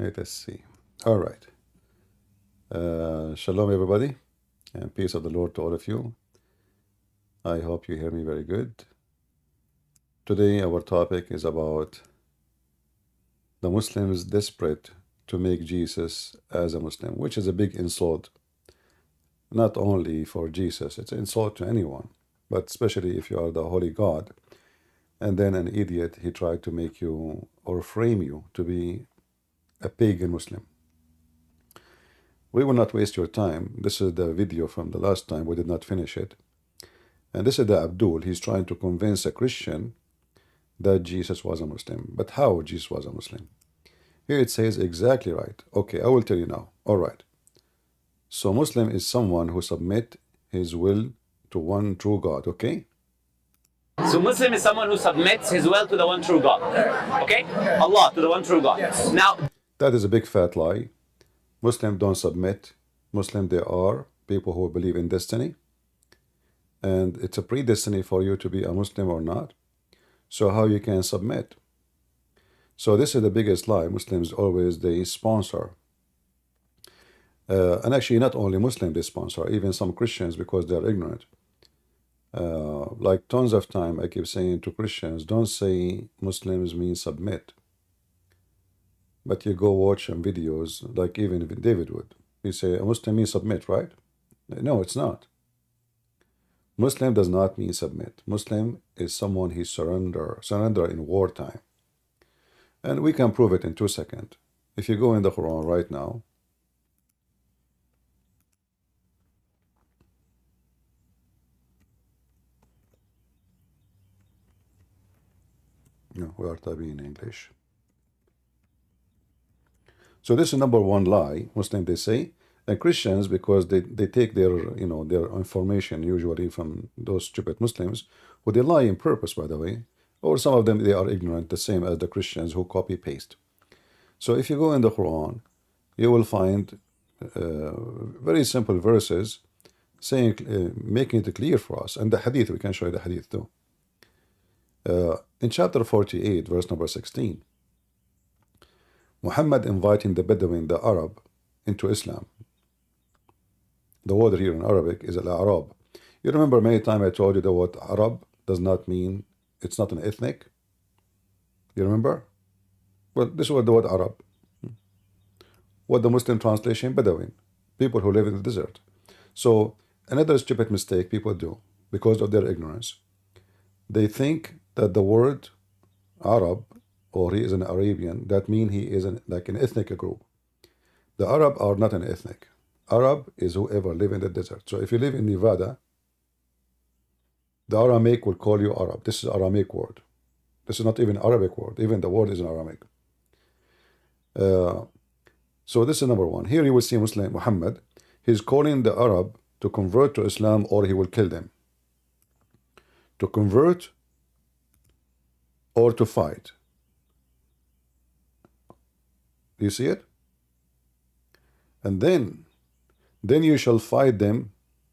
Let us see. All right. Shalom, everybody, and peace of the Lord to all of you. I hope you hear me very good. Today, our topic is about the Muslims desperate to make Jesus as a Muslim, which is a big insult, not only for Jesus, it's an insult to anyone, but especially if you are the Holy God, and then an idiot, he tried to make you or frame you to be a pagan Muslim. We will not waste your time. This is the video from the last time. We did not finish it. And this is the Abdul. He's trying to convince a Christian that Jesus was a Muslim. But how Jesus was a Muslim? Here it says exactly right. Okay, I will tell you now. All right. So Muslim is someone who submit his will to one true God. Okay? So Muslim is someone who submits his will to the one true God. Okay? Allah, to the one true God. Now, that is a big fat lie. Muslims don't submit. Muslim, they are people who believe in destiny. And it's a predestiny for you to be a Muslim or not. So how you can submit? So this is the biggest lie. Muslims always, they sponsor. And actually not only Muslims they sponsor, even some Christians because they're ignorant. Like tons of time I keep saying to Christians, don't say Muslims mean submit. But you go watch some videos, like even David would. He say, a Muslim means submit, right? No, it's not. Muslim does not mean submit. Muslim is someone he surrender in wartime. And we can prove it in 2 seconds. If you go in the Quran right now, no, we are typing in English. So this is number one lie, Muslim they say, and Christians because they take their their information usually from those stupid Muslims, who they lie in purpose, by the way, or some of them they are ignorant, the same as the Christians who copy paste. So if you go in the Quran, you will find very simple verses saying, making it clear for us, and the Hadith, we can show you the Hadith too. In chapter 48, verse number 16. Muhammad inviting the Bedouin, the Arab, into Islam. The word here in Arabic is al-Arab. You remember many times I told you that what Arab does not mean, it's not an ethnic. You remember? Well, this is what the word Arab. What the Muslim translation, Bedouin, people who live in the desert. So another stupid mistake people do because of their ignorance. They think that the word Arab, or he is an Arabian, that means he is like an ethnic group. The Arab are not an ethnic. Arab is whoever live in the desert. So if you live in Nevada, the Aramaic will call you Arab. This is Aramaic word. This is not even Arabic word. Even the word is in Aramaic. So this is number one. Here you will see Muslim Muhammad. He's calling the Arab to convert to Islam or he will kill them. To convert or to fight. Do you see it? And then you shall fight them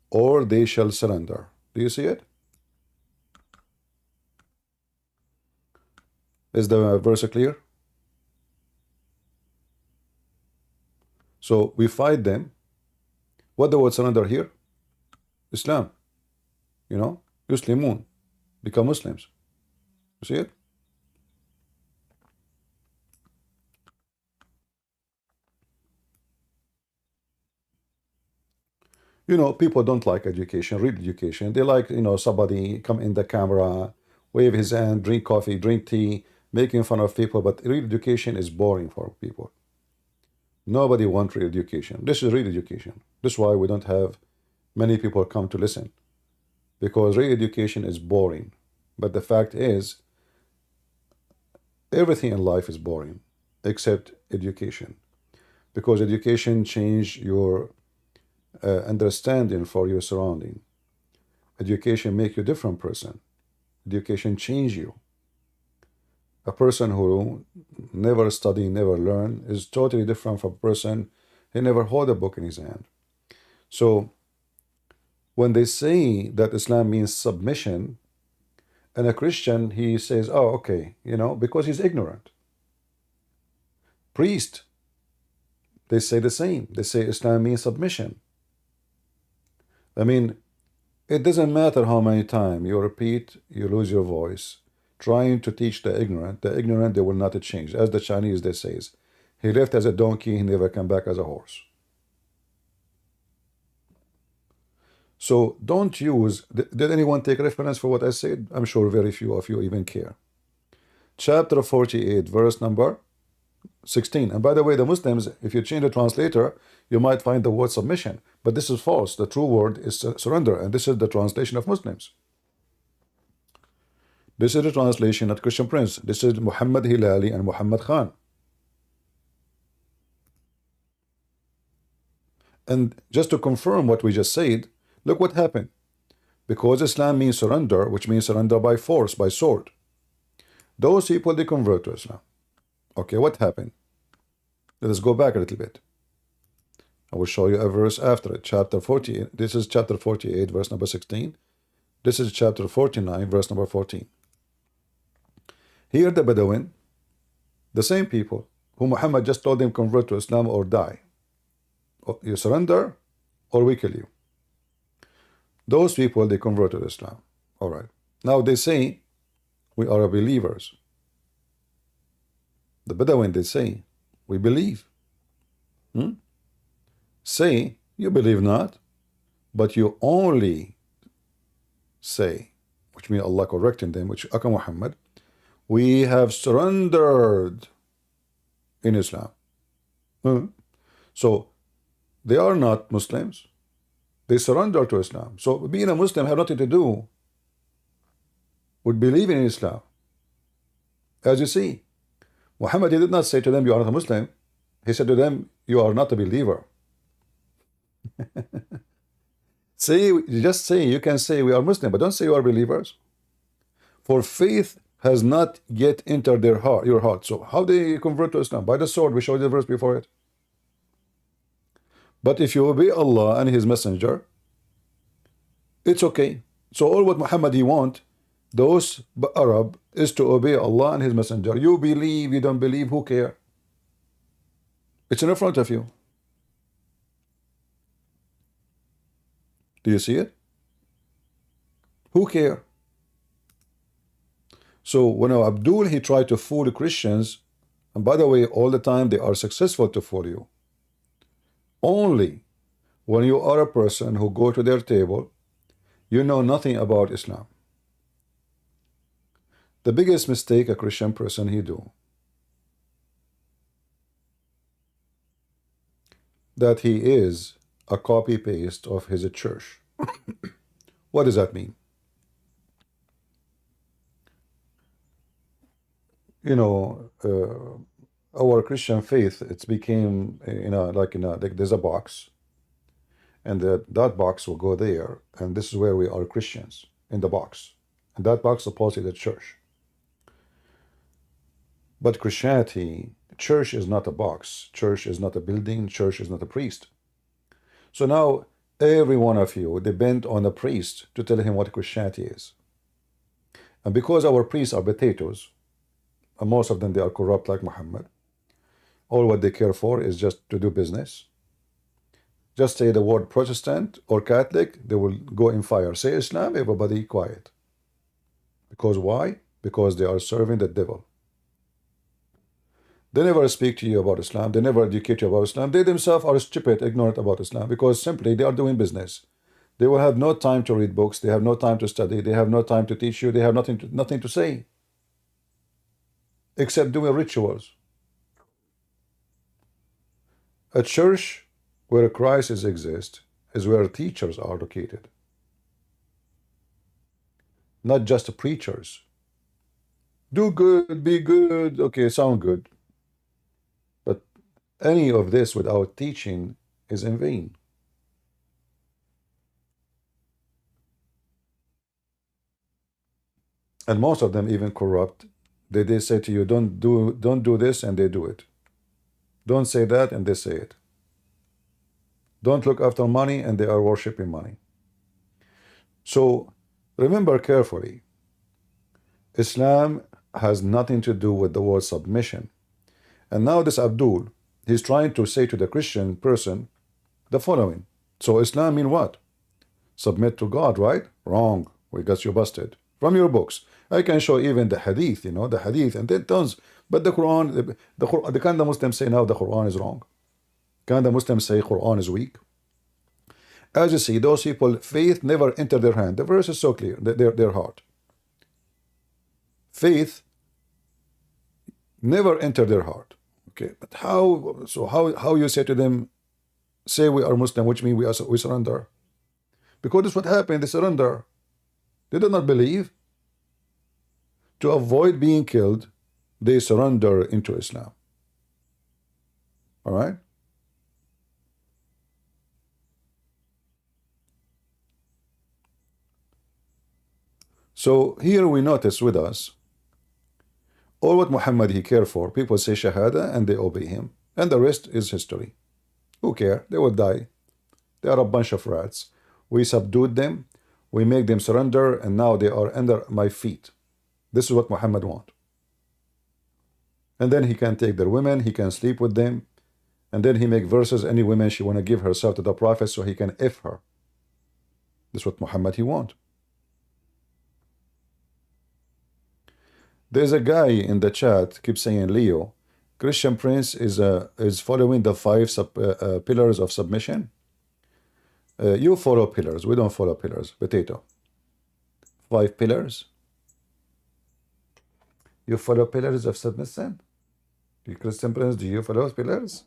or they shall surrender. Do you see it? Is the verse clear? So we fight them. What the word surrender here? Islam. Muslimun. Become Muslims. You see it? People don't like education, real education. They like, somebody come in the camera, wave his hand, drink coffee, drink tea, making fun of people. But real education is boring for people. Nobody wants real education. This is real education. This is why we don't have many people come to listen. Because real education is boring. But the fact is, everything in life is boring, except education. Because education changes your understanding for your surrounding. Education make you a different person. Education change you. A person who never study, never learn is totally different from a person who never hold a book in his hand. So when they say that Islam means submission, and a Christian, he says, oh, okay, because he's ignorant. Priest, They say the same. They say Islam means submission. I mean, it doesn't matter how many times you repeat, you lose your voice, trying to teach the ignorant. The ignorant, they will not change. As the Chinese, they say, he left as a donkey, he never come back as a horse. So don't use, did anyone take reference for what I said? I'm sure very few of you even care. Chapter 48, verse number 16. And by the way, the Muslims, if you change the translator, you might find the word submission. But this is false. The true word is surrender. And this is the translation of Muslims. This is the translation of Christian Prince. This is Muhammad Hilali and Muhammad Khan. And just to confirm what we just said, look what happened. Because Islam means surrender, which means surrender by force, by sword. Those people, they convert to Islam. Okay, what happened? Let us go back a little bit. I will show you a verse after it. Chapter 48. This is chapter 48, verse number 16. This is chapter 49, verse number 14. Here the Bedouin, the same people who Muhammad just told them convert to Islam or die. You surrender or we kill you. Those people, they convert to Islam. All right. Now they say, we are believers. The Bedouin, they say, we believe. Say, you believe not, but you only say, which means Allah correcting them, which Aka Muhammad, we have surrendered in Islam. So they are not Muslims. They surrender to Islam. So being a Muslim have nothing to do with believing in Islam. As you see, Muhammad, he did not say to them, you are not a Muslim. He said to them, you are not a believer. Just say, you can say we are Muslim, but don't say you are believers. For faith has not yet entered their heart, your heart. So how they convert to Islam? By the sword. We showed the verse before it. But if you obey Allah and His Messenger, it's okay. So all what Muhammad he want, those Arab, is to obey Allah and His Messenger. You believe, you don't believe, who care? It's in front of you. Do you see it? Who care? So when Abdul, he tried to fool the Christians, and by the way, all the time they are successful to fool you. Only when you are a person who go to their table, you know nothing about Islam. The biggest mistake a Christian person he do, that he is a copy-paste of his church. What does that mean? You know, our Christian faith, it's became, like there's a box, and that box will go there, and this is where we are Christians, in the box. And that box supposedly the church. But Christianity, church is not a box. Church is not a building. Church is not a priest. So now every one of you depend on a priest to tell him what Christianity is. And because our priests are potatoes, and most of them, they are corrupt like Muhammad, all what they care for is just to do business. Just say the word Protestant or Catholic, they will go in fire. Say Islam, everybody quiet. Because why? Because they are serving the devil. They never speak to you about Islam. They never educate you about Islam. They themselves are stupid, ignorant about Islam, because simply they are doing business. They will have no time to read books. They have no time to study. They have no time to teach you. They have nothing to say except doing rituals. A church where Christ exists is where teachers are located, not just preachers. Do good, be good, okay, sound good. But any of this without teaching is in vain. And most of them even corrupt. They say to you, don't do this, and they do it. Don't say that, and they say it. Don't look after money, and they are worshiping money. So remember carefully, Islam has nothing to do with the word submission. And now this Abdul, he's trying to say to the Christian person the following. So Islam mean what? Submit to God, right? Wrong. We got you busted. From your books. I can show even the hadith, you know, the hadith, and then tons. But the Quran, the kind of Muslims say now the Quran is wrong. Can the Muslims say Quran is weak? As you see, those people, faith never entered their hand. The verse is so clear, their heart. Faith never entered their heart. Okay, but how? So how you say to them, say we are Muslim, which means we surrender? Because this is what happened. They surrender. They did not believe. To avoid being killed, they surrender into Islam. All right. So here we notice with us, all what Muhammad he cared for, people say Shahada and they obey him. And the rest is history. Who care? They will die. They are a bunch of rats. We subdued them. We make them surrender. And now they are under my feet. This is what Muhammad wants. And then he can take their women. He can sleep with them. And then he make verses. Any woman she want to give herself to the Prophet so he can F her. This is what Muhammad he want. There's a guy in the chat keeps saying, Leo, Christian Prince is following the 5 pillars of submission. You follow pillars. We don't follow pillars. Potato. 5 pillars. You follow pillars of submission? You Christian Prince, do you follow pillars?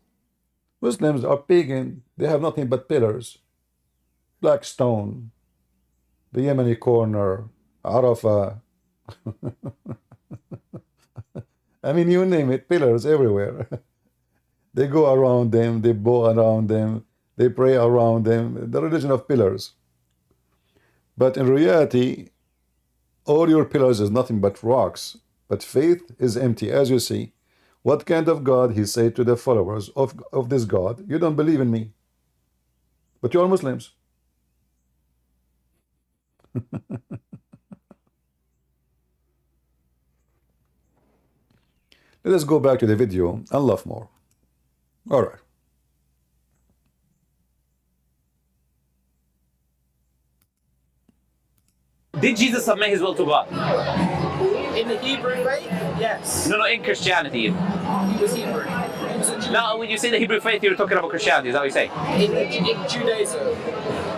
Muslims are pagan. They have nothing but pillars. Black stone, the Yemeni corner, Arafah. I mean, you name it, pillars everywhere. They go around them, they bow around them, they pray around them, the religion of pillars. But in reality, all your pillars is nothing but rocks, but faith is empty. As you see, what kind of God he said to the followers of this God, you don't believe in me, but you are Muslims. Let us go back to the video and laugh more. All right. Did Jesus submit his will to God? In the Hebrew faith, yes. No, in Christianity. He was Hebrew. He was a Jew. No, when you say the Hebrew faith, you're talking about Christianity. Is that what you say? In Judaism.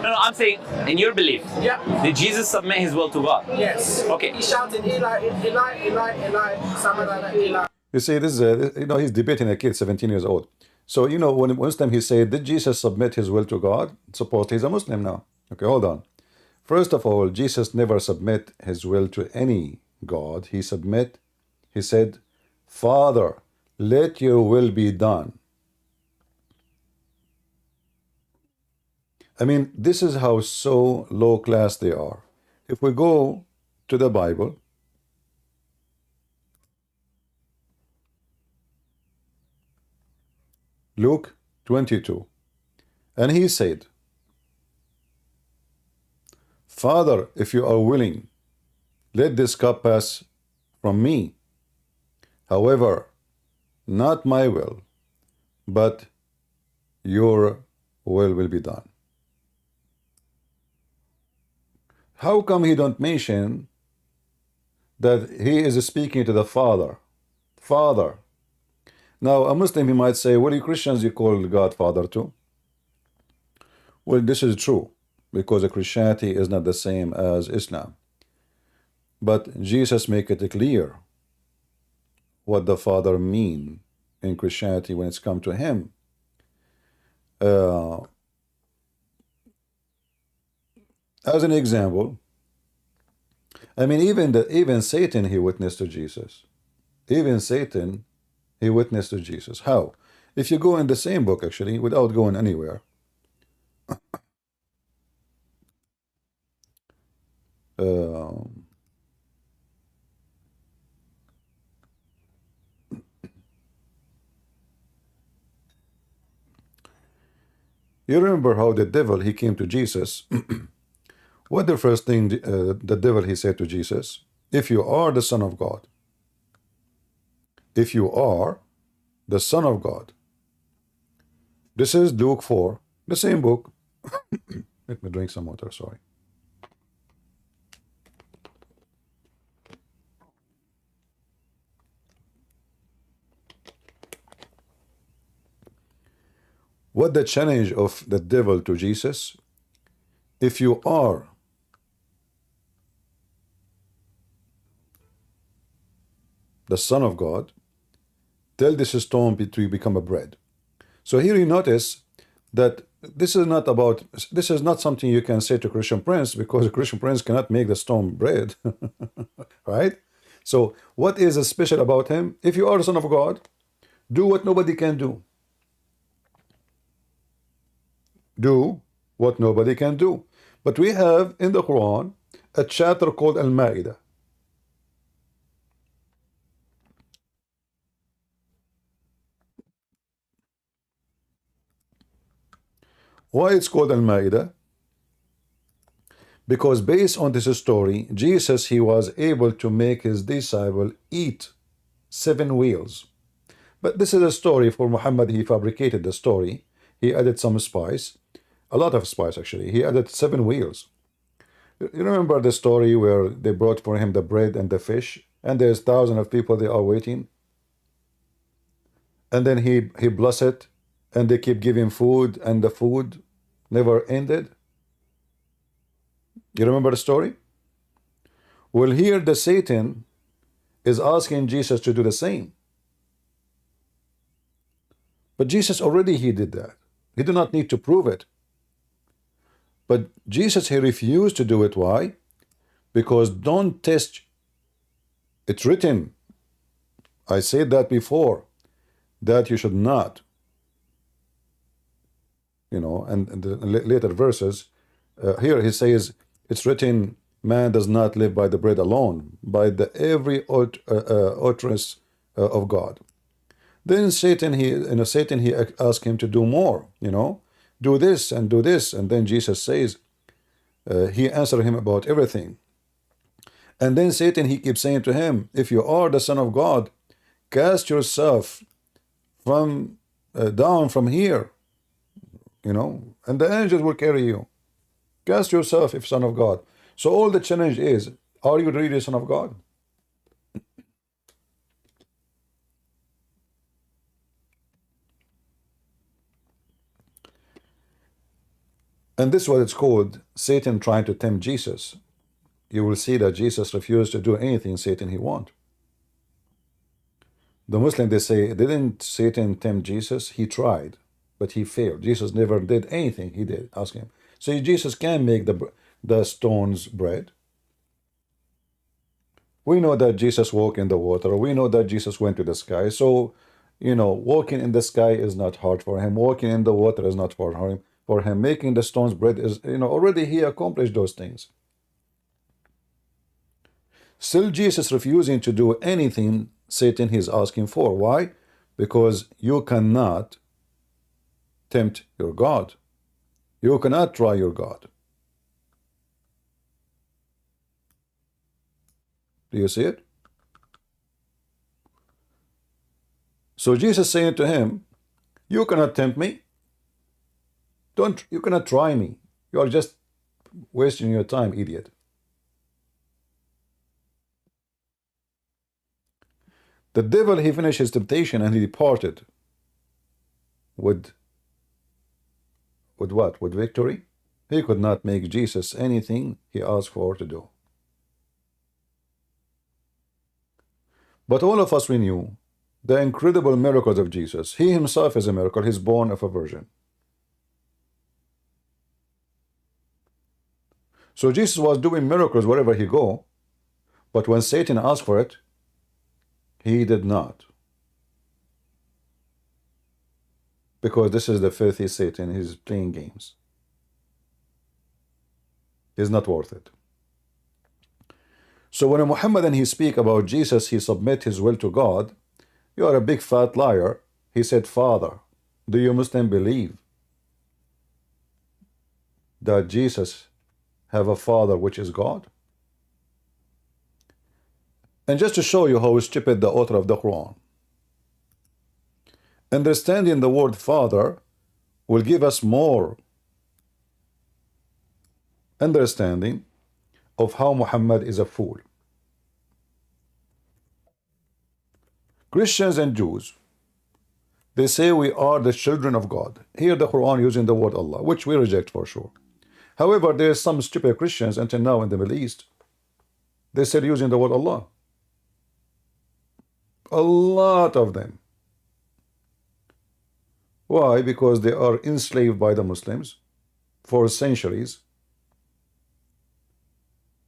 No, I'm saying in your belief. Yeah. Did Jesus submit his will to God? Yes. Okay. He shouted, Eli, Eli, Eli, Eli, Samad, Eli. You see, this is you know, he's debating a kid 17 years old. So, you know, when one time he said, did Jesus submit his will to God? Suppose he's a Muslim now. Okay, hold on. First of all, Jesus never submit his will to any God. He said, Father, let your will be done. I mean, this is how so low class they are. If we go to the Bible, Luke 22, and he said, Father, if you are willing, let this cup pass from me. However, not my will, but your will be done. How come he don't mention that he is speaking to the Father? Father. Now, a Muslim, he might say, well, you Christians, you call God Father too. Well, this is true, because Christianity is not the same as Islam. But Jesus make it clear what the Father mean in Christianity when it's come to him. As an example, I mean, even Satan, he witnessed to Jesus. Even Satan, he witnessed to Jesus. How? If you go in the same book, actually, without going anywhere. You remember how the devil, he came to Jesus. What the first thing the devil, he said to Jesus? If you are the Son of God. If you are the Son of God. This is Luke 4, the same book. Let me drink some water, sorry. What the challenge of the devil to Jesus? If you are the Son of God, tell this stone to become a bread. So here you notice that this is not something you can say to Christian Prince, because a Christian Prince cannot make the stone bread. Right? So what is special about him? If you are the Son of God, do what nobody can do. Do what nobody can do. But we have in the Quran a chapter called Al-Ma'idah. Why it's called Al-Ma'idah? Because based on this story, Jesus, he was able to make his disciple eat 7 wheels. But this is a story for Muhammad. He fabricated the story. He added some spice, a lot of spice actually. He added 7 wheels. You remember the story where they brought for him the bread and the fish, and there's thousands of people, they are waiting, and then he blessed it, and they keep giving food, and the food never ended. You remember the story? Well, here the Satan is asking Jesus to do the same. But Jesus already, he did that. He did not need to prove it. But Jesus, he refused to do it. Why? Because don't test. It's written, I said that before, that you should not. You know, and the later verses, here he says, it's written, man does not live by the bread alone, by the every utterance of God. Then Satan, he asked him to do more, do this, and then Jesus says, he answered him about everything. And then Satan, he keeps saying to him, if you are the Son of God, cast yourself from down from here, and the angels will carry you. Cast yourself if Son of God. So all the challenge is, are you really Son of God? And this is what it's called, Satan trying to tempt Jesus. You will see that Jesus refused to do anything Satan he want. The Muslim, they say, didn't Satan tempt Jesus? He tried, but he failed. Jesus never did anything he did. Ask him. So Jesus can make the stones bread. We know that Jesus walked in the water. We know that Jesus went to the sky. So, walking in the sky is not hard for him. Walking in the water is not hard for him. For him, making the stones bread is, already he accomplished those things. Still, Jesus refusing to do anything Satan is asking for. Why? Because you cannot tempt your God. You cannot try your God. Do you see it? So Jesus saying to him, you cannot tempt me. You cannot try me. You are just wasting your time, idiot. The devil, he finished his temptation and he departed with what? With victory. He could not make Jesus anything he asked for to do. But all of us, we knew the incredible miracles of Jesus. He himself is a miracle. He's born of a virgin. So Jesus was doing miracles wherever he go, but when Satan asked for it, he did not. Because this is the filthy Satan. He's playing games. It's not worth it. So when Muhammad and he speak about Jesus, he submit his will to God, you are a big fat liar. He said, Father, do you Muslim believe that Jesus have a father which is God? And just to show you how stupid the author of the Quran, understanding the word father will give us more understanding of how Muhammad is a fool. Christians and Jews, they say we are the children of God. Here the Quran using the word Allah, which we reject for sure. However, there are some stupid Christians until now in the Middle East. They still using the word Allah. A lot of them. Why? Because they are enslaved by the Muslims for centuries,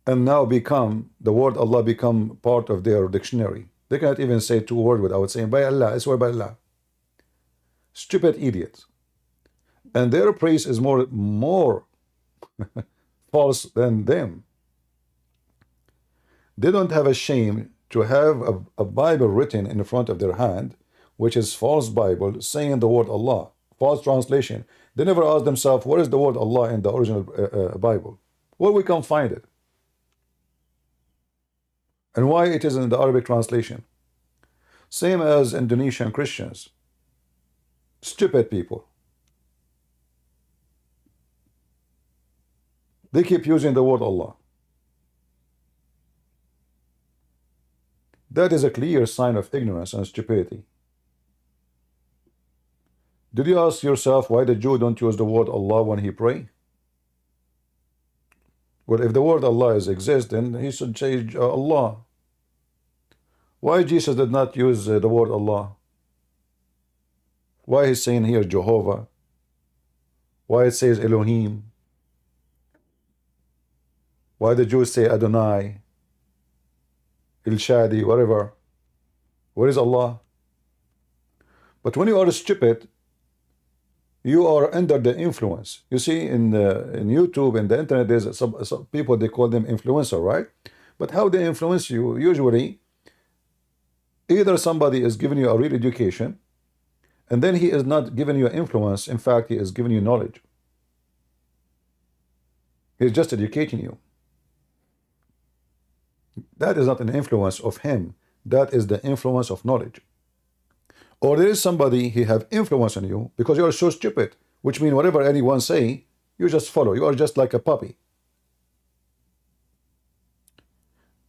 and now the word Allah become part of their dictionary. They cannot even say two words without saying by Allah, I swear by Allah. Stupid idiots. And their praise is more false than them. They don't have a shame to have a Bible written in front of their hand, which is false Bible, saying the word Allah, false translation. They never ask themselves, where is the word Allah in the original Bible? Where we can find it? And why it is in the Arabic translation? Same as Indonesian Christians. Stupid people. They keep using the word Allah. That is a clear sign of ignorance and stupidity. Did you ask yourself why the Jew don't use the word Allah when he pray? Well, if the word Allah exists, then he should say Allah. Why Jesus did not use the word Allah? Why he's saying here Jehovah? Why it says Elohim? Why the Jews say Adonai, El Shadi, whatever? Where is Allah? But when you are stupid, you are under the influence. You see, in YouTube and the internet, there's some people, they call them influencer, right? But how they influence you? Usually, either somebody is giving you a real education, and then he is not giving you influence. In fact, he is giving you knowledge. He's just educating you. That is not an influence of him. That is the influence of knowledge. Or there is somebody, he have influence on you because you are so stupid, which means whatever anyone say, you just follow. You are just like a puppy.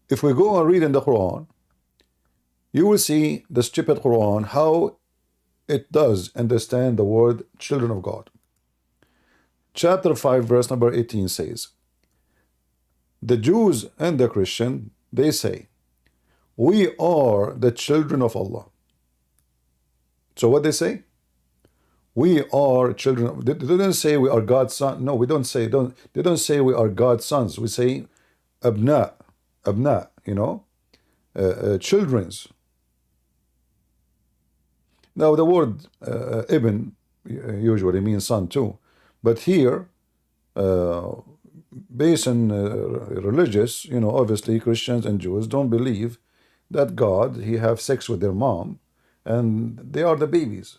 If we go and read in the Quran, you will see the stupid Quran, how it does understand the word children of God. Chapter 5, verse number 18 says, the Jews and the Christian, they say, we are the children of Allah. So what they say? We are children. They don't say we are God's son. No, we don't say. They don't say we are God's sons. We say abna, you know, children's. Now the word ibn usually means son too, but here, based on religious, you know, obviously Christians and Jews don't believe that God, he have sex with their mom, and they are the babies.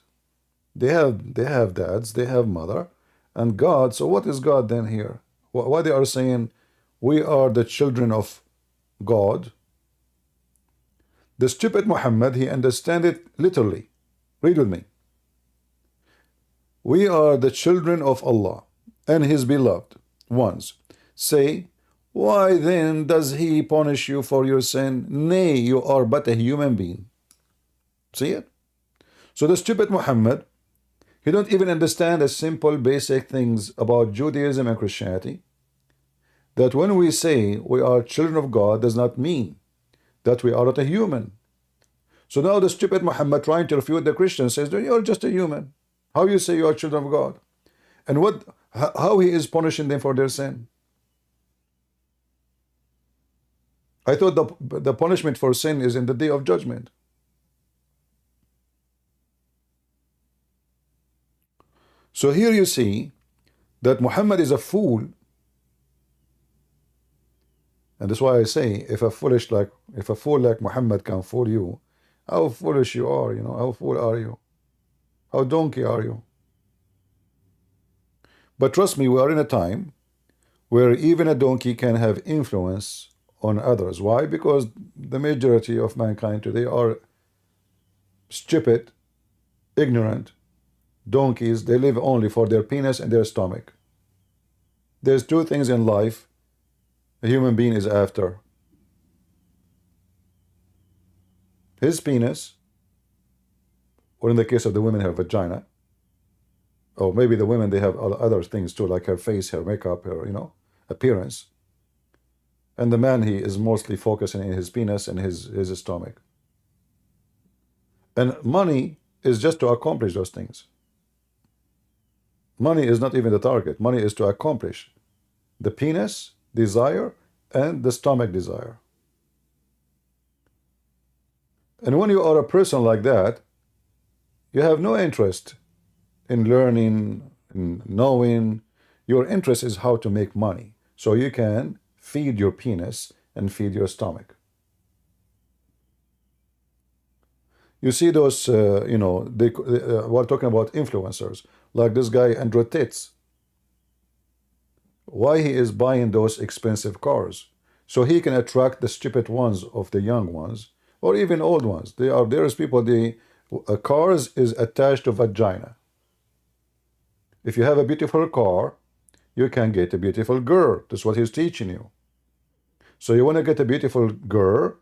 They have dads, they have mother, and God. So what is God then here? Why they are saying we are the children of God? The stupid Muhammad, he understand it literally. Read with me. We are the children of Allah and his beloved ones. Say, why then does he punish you for your sin? Nay, you are but a human being. See it? So the stupid Muhammad, he don't even understand the simple basic things about Judaism and Christianity. That when we say we are children of God does not mean that we are not a human. So now the stupid Muhammad trying to refute the Christian says that you are just a human. How you say you are children of God? And how he is punishing them for their sin? I thought the punishment for sin is in the day of judgment. So here you see that Muhammad is a fool. And that's why I say, if a fool like Muhammad can fool you, how foolish you are, you know, how fool are you? How donkey are you? But trust me, we are in a time where even a donkey can have influence on others. Why? Because the majority of mankind today are stupid, ignorant, donkeys, they live only for their penis and their stomach. There's two things in life a human being is after: his penis, or in the case of the women, her vagina, or maybe the women, they have other things too, like her face, her makeup, her, you know, appearance. And the man, he is mostly focusing in his penis and his stomach. And money is just to accomplish those things. Money is not even the target. Money is to accomplish the penis desire and the stomach desire. And when you are a person like that, you have no interest in learning, in knowing. Your interest is how to make money, so you can feed your penis and feed your stomach. You see those, you know, we're talking about influencers, like this guy Andrew Tate. Why he is buying those expensive cars? So he can attract the stupid ones of the young ones, or even old ones. There is people, cars is attached to vagina. If you have a beautiful car, you can get a beautiful girl. That's what he's teaching you. So you want to get a beautiful girl,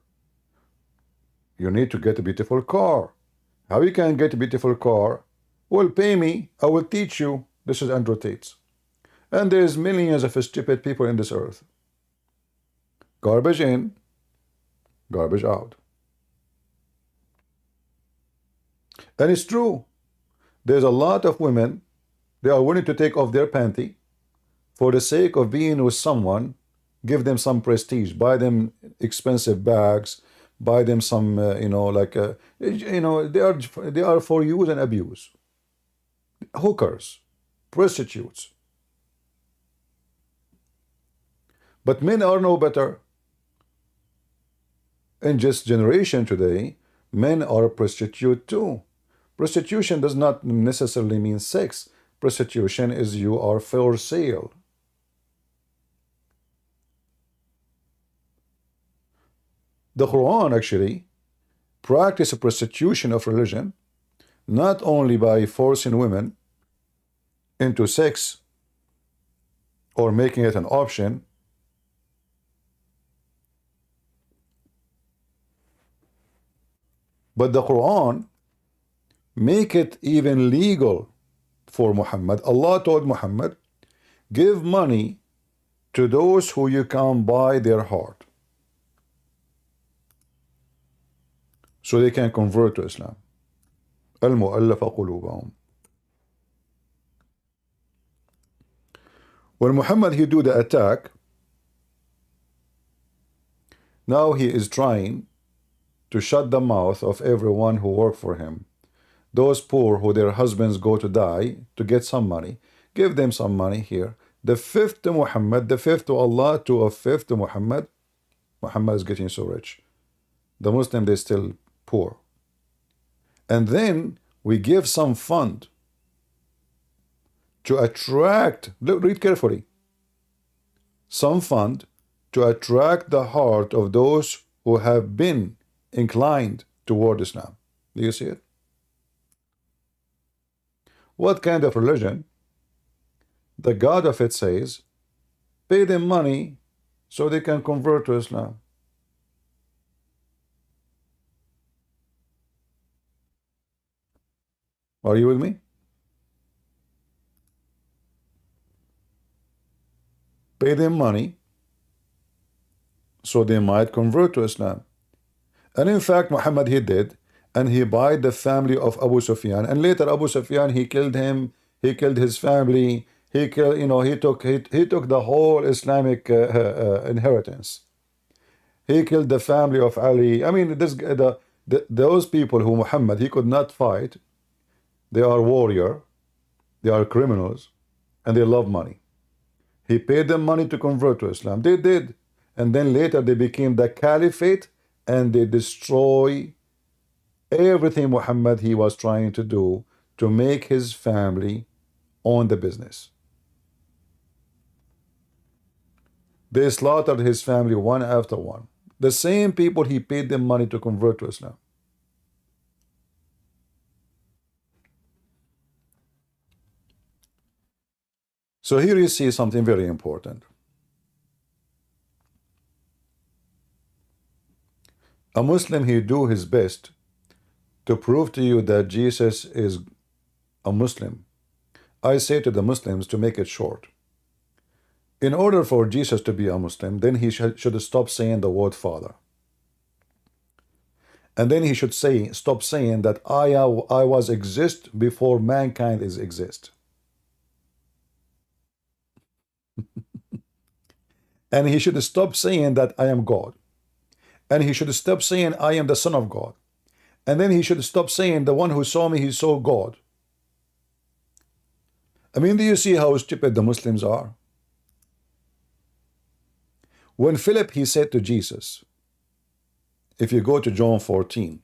you need to get a beautiful car. How you can get a beautiful car? Well, pay me, I will teach you. This is Andrew Tate. And there's millions of stupid people in this earth. Garbage in, garbage out. And it's true. There's a lot of women, they are willing to take off their panty for the sake of being with someone, give them some prestige, buy them expensive bags, buy them some, you know, like, you know, they are for use and abuse. Hookers, prostitutes. But men are no better. In this generation today, men are prostitute too. Prostitution does not necessarily mean sex. Prostitution is you are for sale. The Quran actually practices prostitution of religion, not only by forcing women into sex or making it an option, but the Quran make it even legal for Muhammad. Allah told Muhammad, give money to those who you can buy their heart, so they can convert to Islam. المؤلفة قلوبهم. When Muhammad he do the attack, now he is trying to shut the mouth of everyone who work for him. Those poor who their husbands go to die to get some money, give them some money here. The fifth to Muhammad, the fifth to Allah, to a fifth to Muhammad. Muhammad is getting so rich. The Muslim, they're still poor. And then we give some fund to attract, look, read carefully, some fund to attract the heart of those who have been inclined toward Islam. Do you see it? What kind of religion? The God of it says, pay them money so they can convert to Islam. Are you with me? Pay them money so they might convert to Islam. And in fact, Muhammad he did, and he bought the family of Abu Sufyan. And later Abu Sufyan, he killed him, he killed his family, he killed, you know, he took the whole Islamic inheritance. He killed the family of Ali. I mean, those people who Muhammad he could not fight, they are warrior, they are criminals, and they love money. He paid them money to convert to Islam. They did. And then later they became the caliphate, and they destroy everything Muhammad he was trying to do to make his family own the business. They slaughtered his family one after one. The same people he paid them money to convert to Islam. So here you see something very important. A Muslim, he do his best to prove to you that Jesus is a Muslim. I say to the Muslims, to make it short, in order for Jesus to be a Muslim, then he should stop saying the word Father. And then he should stop saying that I was exist before mankind is exist. And he should stop saying that I am God. And he should stop saying I am the Son of God. And then he should stop saying the one who saw me, he saw God. I mean, do you see how stupid the Muslims are? When Philip, he said to Jesus, if you go to John 14,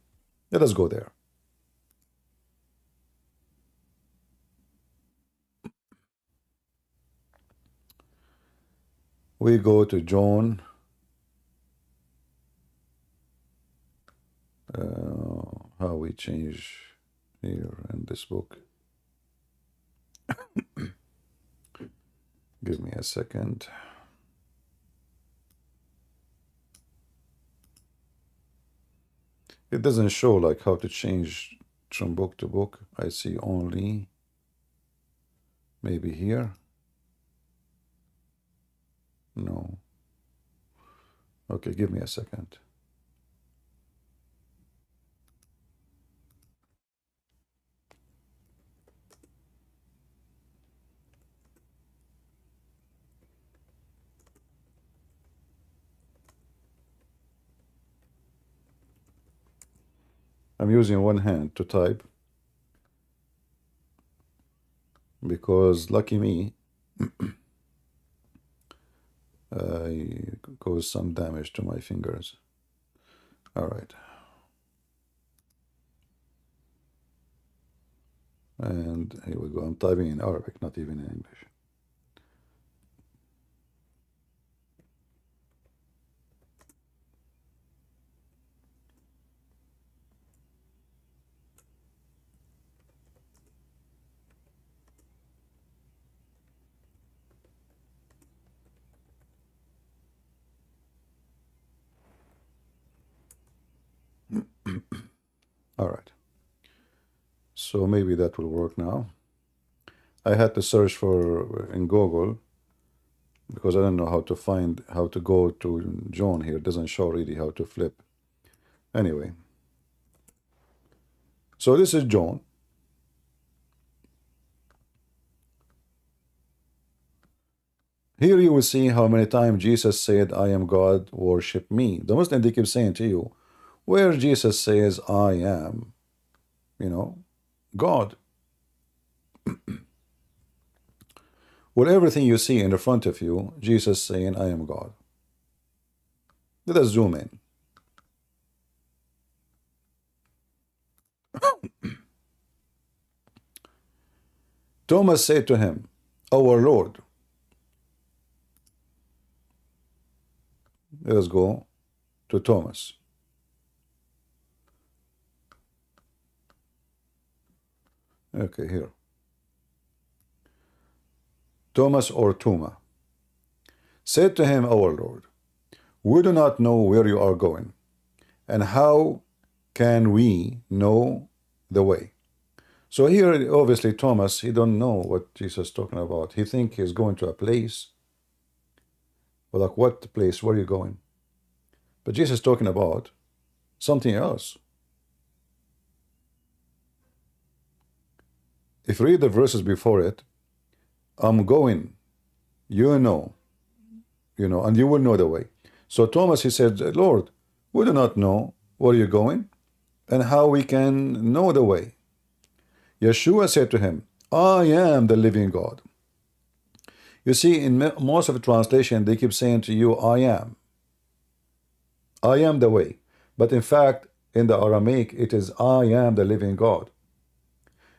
let us go there. We go to John. How we change here in this book. Give me a second. It doesn't show like how to change from book to book. I see only maybe here. No. Okay, give me a second. I'm using one hand to type because lucky me, I caused some damage to my fingers. All right. And here we go. I'm typing in Arabic, not even in English. All right. So maybe that will work now. I had to search for in Google because I don't know how to find how to go to John here. It doesn't show really how to flip. Anyway. So this is John. Here you will see how many times Jesus said, I am God, worship me. The Muslim, they keep saying to you, where Jesus says, I am, God. Well, everything you see in the front of you, Jesus saying, I am God. Let us zoom in. Thomas said to him, our Lord. Let us go to Thomas. Okay, here. Thomas or Tuma said to him, our Lord, we do not know where you are going, and how can we know the way? So here, obviously, Thomas, he don't know what Jesus is talking about. He think he's going to a place. Well, like what place? Where are you going? But Jesus is talking about something else. If you read the verses before it, I'm going, and you will know the way. So Thomas, he said, Lord, we do not know where you're going and how we can know the way. Yeshua said to him, I am the living God. You see, in most of the translation, they keep saying to you, I am. I am the way. But in fact, in the Aramaic, it is I am the living God.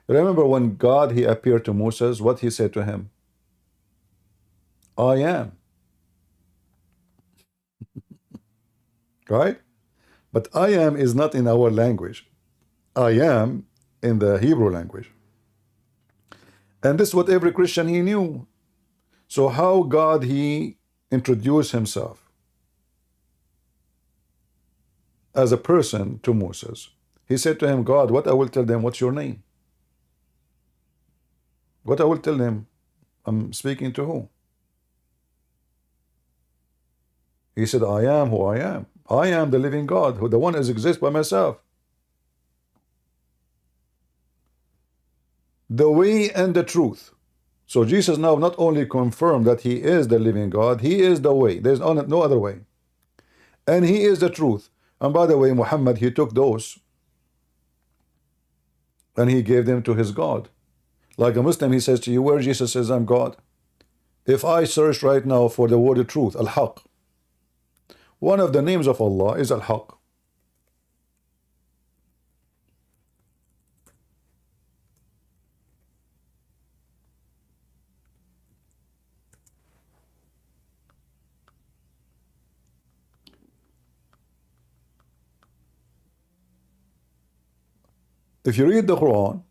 Remember when God, he appeared to Moses, what he said to him? I am. Right? But I am is not in our language. I am in the Hebrew language. And this is what every Christian he knew. So how God he introduced himself as a person to Moses? He said to him, God, what I will tell them, what's your name? What I will tell them, I'm speaking to who? He said, I am who I am. I am the living God, who the one that exists by myself. The way and the truth. So Jesus now not only confirmed that he is the living God, he is the way. There's no other way. And he is the truth. And by the way, Muhammad, he took those and he gave them to his God. Like a Muslim, he says to you, where Jesus says, I'm God. If I search right now for the word of truth, Al-Haq, one of the names of Allah is Al-Haq. If you read the Quran,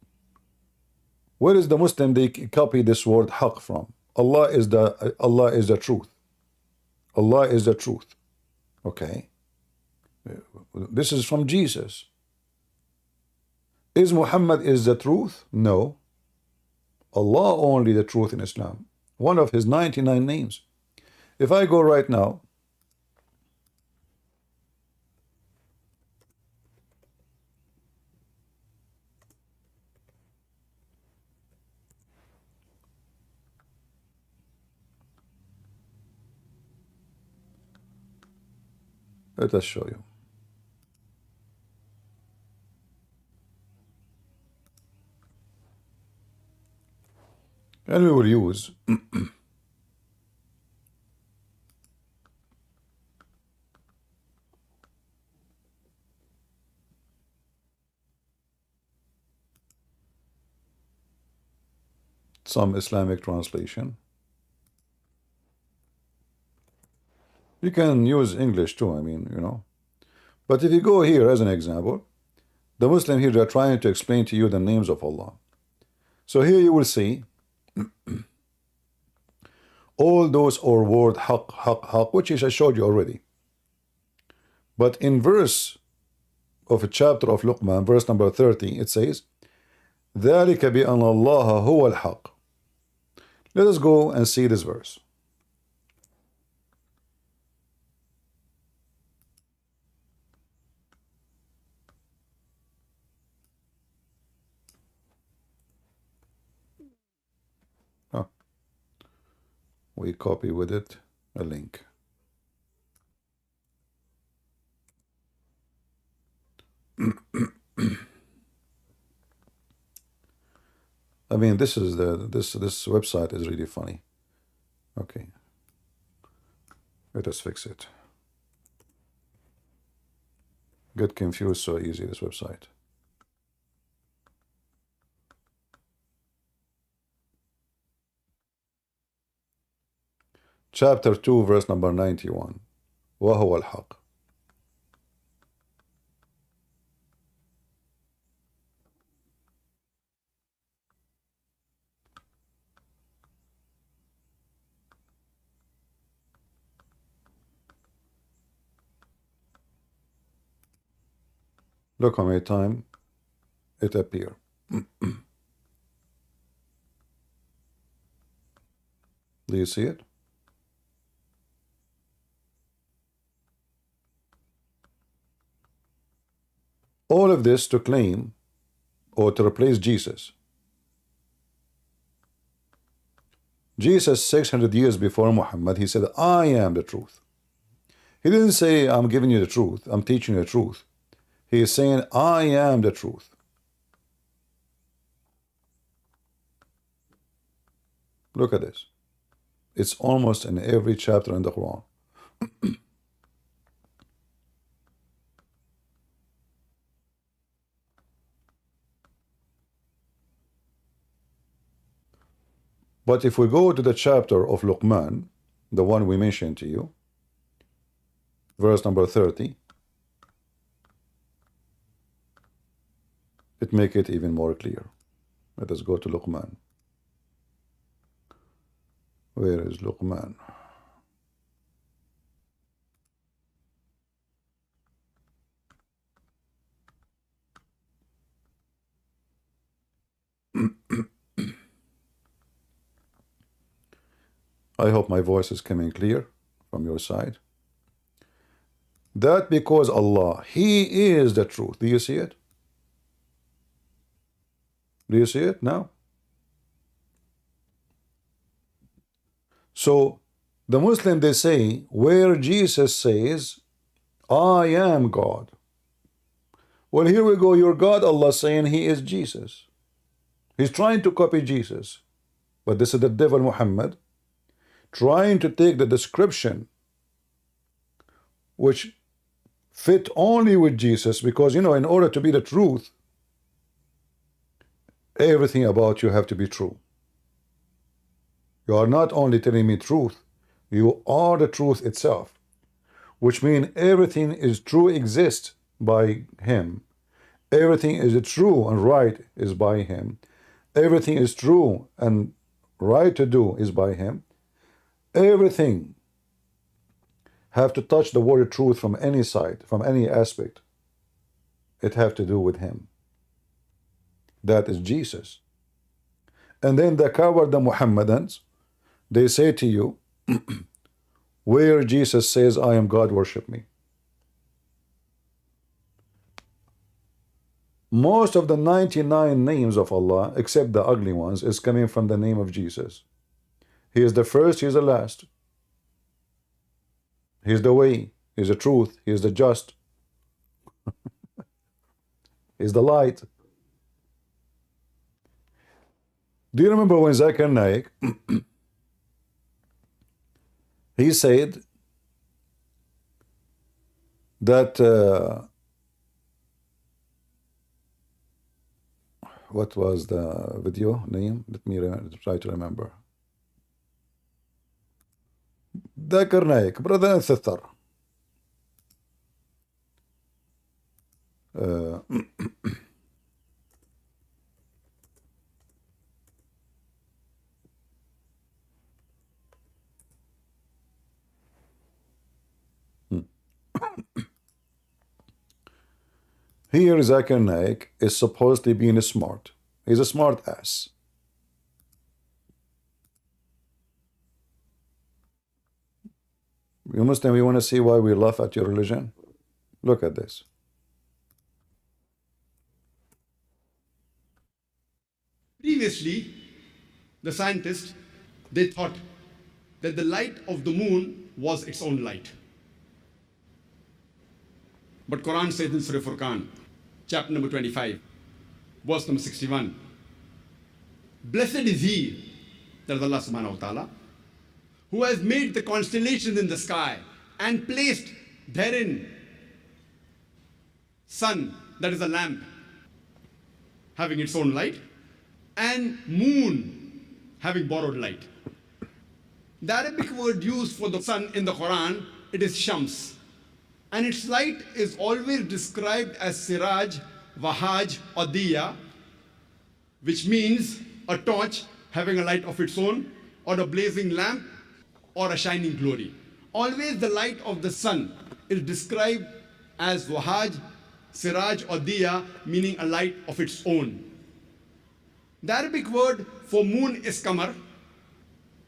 where is the Muslim they copy this word Haq from? Allah is the truth. Allah is the truth. Okay. This is from Jesus. Is Muhammad is the truth? No. Allah only the truth in Islam. One of his 99 names. If I go right now, let us show you. And we will use some Islamic translation. You can use English too, I mean, you know. But if you go here as an example, the Muslim here, they're trying to explain to you the names of Allah. So here you will see all those or word haq, haq, haq, which I showed you already. But in verse of a chapter of Luqman, verse number 30, it says, ذَلِكَ بِأَنَّ اللَّهَ هُوَ الْحَقِّ. Let us go and see this verse. Oh, we copy with it a link. I mean, this website is really funny. Okay, let us fix it. Get confused so easy, this website. Chapter 2, verse number 91. وَهُوَ الْحَقِّ. Look how many times it appears. Do you see it? All of this to claim or to replace Jesus. Jesus, 600 years before Muhammad, he said, I am the truth. He didn't say, I'm giving you the truth, I'm teaching you the truth. He is saying, I am the truth. Look at this. It's almost in every chapter in the Quran. But if we go to the chapter of Luqman, the one we mentioned to you, verse number 30, it makes it even more clear. Let us go to Luqman. Where is Luqman? I hope my voice is coming clear from your side. That because Allah, He is the truth. Do you see it? Do you see it now? So the Muslim, they say, where Jesus says, I am God. Well, here we go. Your God, Allah, saying He is Jesus. He's trying to copy Jesus. But this is the devil, Muhammad, trying to take the description which fit only with Jesus, because, you know, in order to be the truth, everything about you have to be true. You are not only telling me truth, you are the truth itself, which means everything is true exists by Him. Everything is true and right is by Him. Everything is true and right to do is by Him. Everything have to touch the word truth from any side, from any aspect. It have to do with Him. That is Jesus. And then the coward, the Muhammadans, they say to you, where Jesus says, I am God, worship me. Most of the 99 names of Allah, except the ugly ones, is coming from the name of Jesus. He is the first, He is the last. He is the way, He is the truth, He is the just, He is the light. Do you remember when Zakir Naik, he said that, what was the video name? Let me try to remember. Zakir Naik, brother and sister. Here Zakir Naik is supposedly being smart. He's a smart ass. You Muslim, you want to see why we laugh at your religion? Look at this. Previously, the scientists, they thought that the light of the moon was its own light. But Quran says in Surah Furqan, chapter number 25, verse number 61, blessed is he, that is Allah subhanahu wa ta'ala, who has made the constellations in the sky and placed therein sun, that is a lamp, having its own light, and moon having borrowed light. The Arabic word used for the sun in the Quran, it is Shams. And its light is always described as Siraj, Wahaj, or Diya, which means a torch having a light of its own, or a blazing lamp, or a shining glory. Always the light of the sun is described as Wahaj, Siraj, or Diya, meaning a light of its own. The Arabic word for moon is Qamar,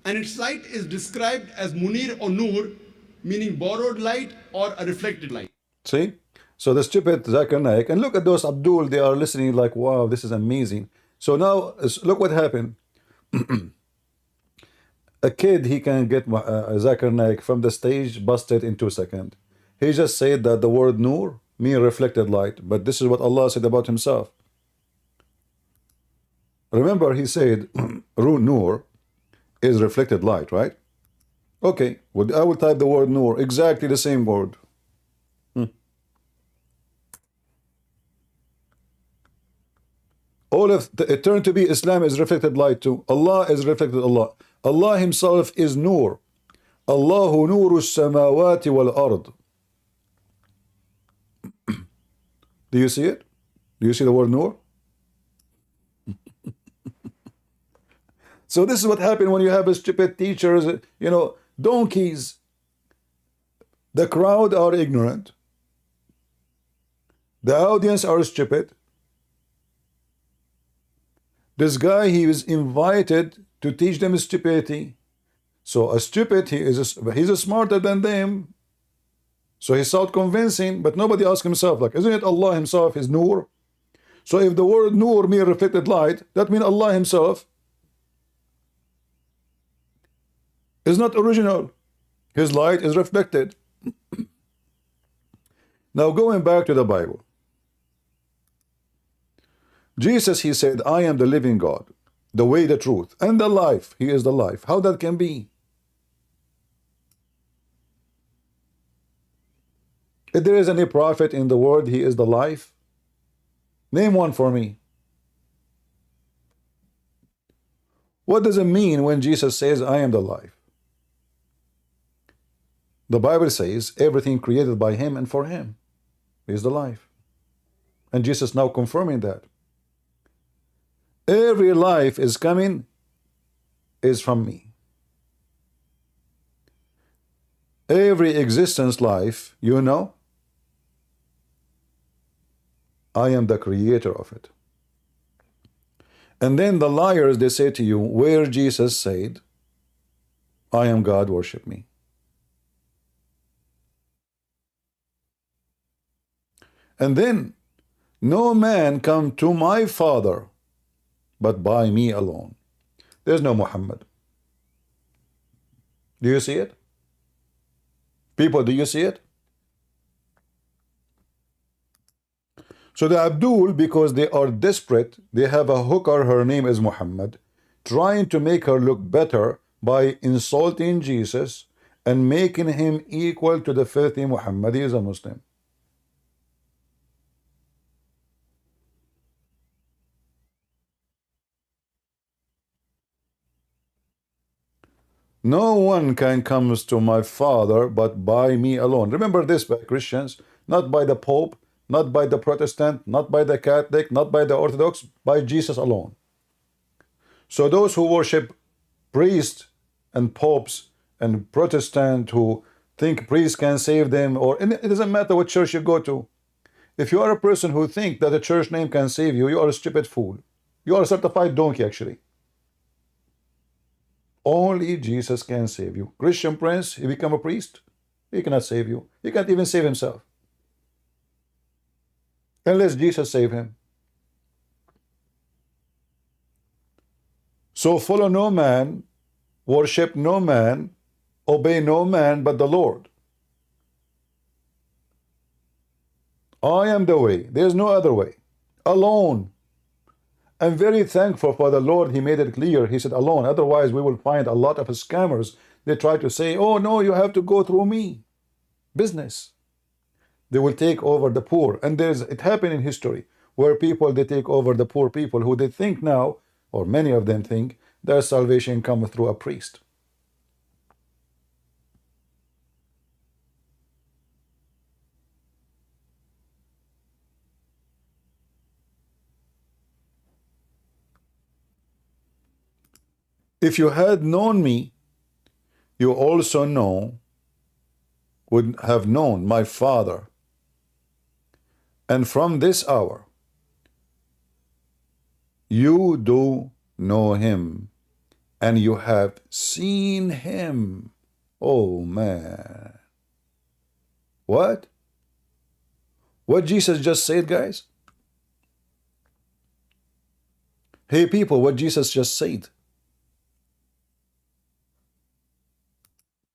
and its light is described as Munir or Nur, meaning borrowed light or a reflected light. See? So the stupid Zakir Naik, and look at those Abdul, they are listening like, wow, this is amazing. So now, look what happened. A kid, he can get Zakir Naik from the stage, busted in 2 seconds. He just said that the word Nur means reflected light, but this is what Allah said about Himself. Remember, He said, Nur is reflected light, right? Okay, well, I will type the word Nur, exactly the same word. All of it turned to be Islam is reflected light too. Allah is reflected Allah. Allah Himself is Nur. Allahu Nuru samawati wal ard. Do you see it? Do you see the word Nur? So this is what happened when you have a stupid teachers, you know, donkeys. The crowd are ignorant. The audience are stupid. This guy, he was invited to teach them stupidity. So a stupid, he's smarter than them. So he sounds convincing, but nobody asks himself, like, isn't it Allah himself is Nur? So if the word Nur means reflected light, that means Allah himself is not original. His light is reflected. Now going back to the Bible. Jesus, he said, I am the living God, the way, the truth, and the life. He is the life. How that can be? If there is any prophet in the world, he is the life. Name one for me. What does it mean when Jesus says, I am the life? The Bible says everything created by him and for him is the life. And Jesus now confirming that. Every life is coming is from me. Every existence life, you know, I am the creator of it. And then the liars, they say to you, where Jesus said, I am God, worship me. And then, no man come to my Father but by me alone. There's no Muhammad. Do you see it? People, do you see it? So the Abdul, because they are desperate, they have a hooker, her name is Muhammad, trying to make her look better by insulting Jesus and making him equal to the filthy Muhammad. He is a Muslim. No one can come to my Father but by me alone. Remember this, Christians, not by the Pope, not by the Protestant, not by the Catholic, not by the Orthodox, by Jesus alone. So those who worship priests and popes and Protestant who think priests can save them, or it doesn't matter what church you go to. If you are a person who think that a church name can save you, you are a stupid fool. You are a certified donkey, actually. Only Jesus can save you. Christian prince, he become a priest, he cannot save you. He can't even save himself. Unless Jesus save him. So follow no man, worship no man, obey no man but the Lord. I am the way. There's no other way. Alone. I'm very thankful for the Lord. He made it clear. He said alone. Otherwise, we will find a lot of scammers. They try to say, oh, no, you have to go through me. Business. They will take over the poor. And it happened in history where people, they take over the poor people who they think now, or many of them think, their salvation comes through a priest. If you had known me, you also would have known my Father. And from this hour, you do know him, and you have seen him. Oh, man. What? What Jesus just said, guys? Hey, people, what Jesus just said.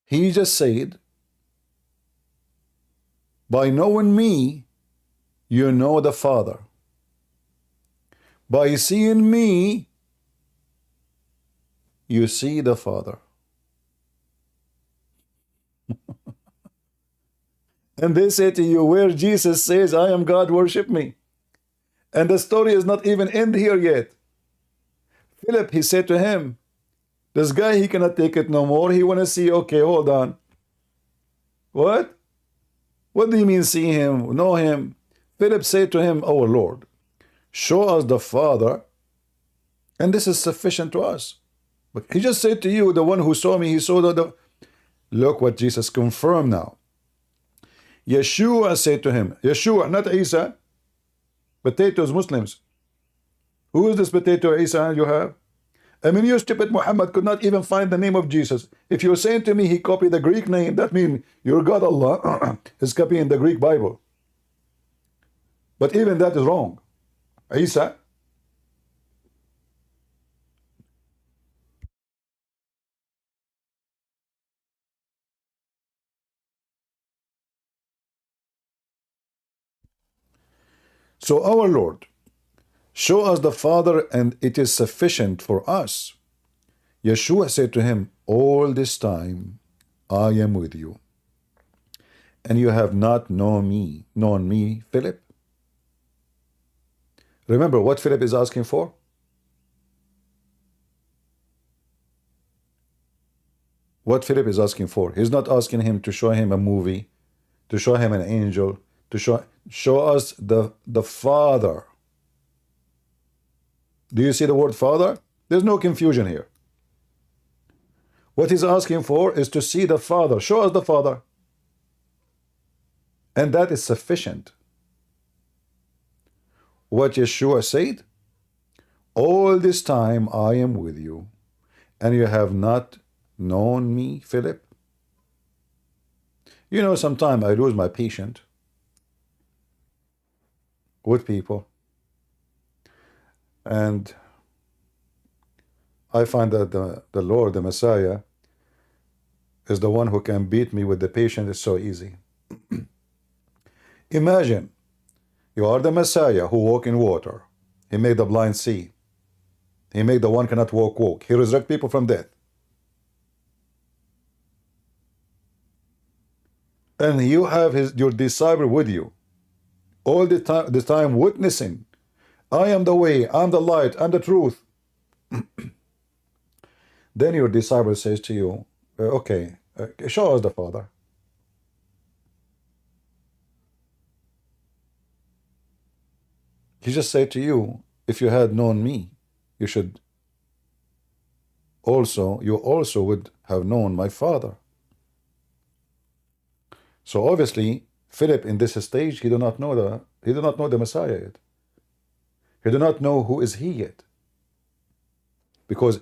He just said, by knowing me, you know the Father. By seeing me, you see the Father. And they say to you, where Jesus says, I am God, worship me. And the story is not even end here yet. Philip, he said to him, this guy, he cannot take it no more. He want to see, okay, hold on. What? What do you mean see him, know him? Philip said to him, our Lord, show us the Father, and this is sufficient to us. But he just said to you, the one who saw me, he saw the look what Jesus confirmed now. Yeshua said to him, Yeshua, not Isa, potatoes, Muslims. Who is this potato Isa you have? I mean, you stupid Muhammad could not even find the name of Jesus. If you're saying to me he copied the Greek name, that means your God Allah is copying the Greek Bible. But even that is wrong. Isa. So our Lord, show us the Father and it is sufficient for us. Yeshua said to him, all this time I am with you, and you have not known me, Philip. Remember what Philip is asking for? What Philip is asking for. He's not asking him to show him a movie, to show him an angel, to show us the Father. Do you see the word Father? There's no confusion here. What he's asking for is to see the Father. Show us the Father. And that is sufficient. What Yeshua said, all this time I am with you, and you have not known me, Philip. You know, sometimes I lose my patience with people, and I find that the Lord, the Messiah, is the one who can beat me with the patience. It's so easy. Imagine you are the Messiah who walk in water. He made the blind see. He made the one cannot walk. He resurrect people from death. And you have your disciple with you all the time witnessing, I am the way, I'm the light, I'm the truth. Then your disciple says to you, okay, show us the Father. He just said to you, if you had known me, you also would have known my Father. So obviously, Philip in this stage, he did not know the Messiah yet. He did not know who is he yet. Because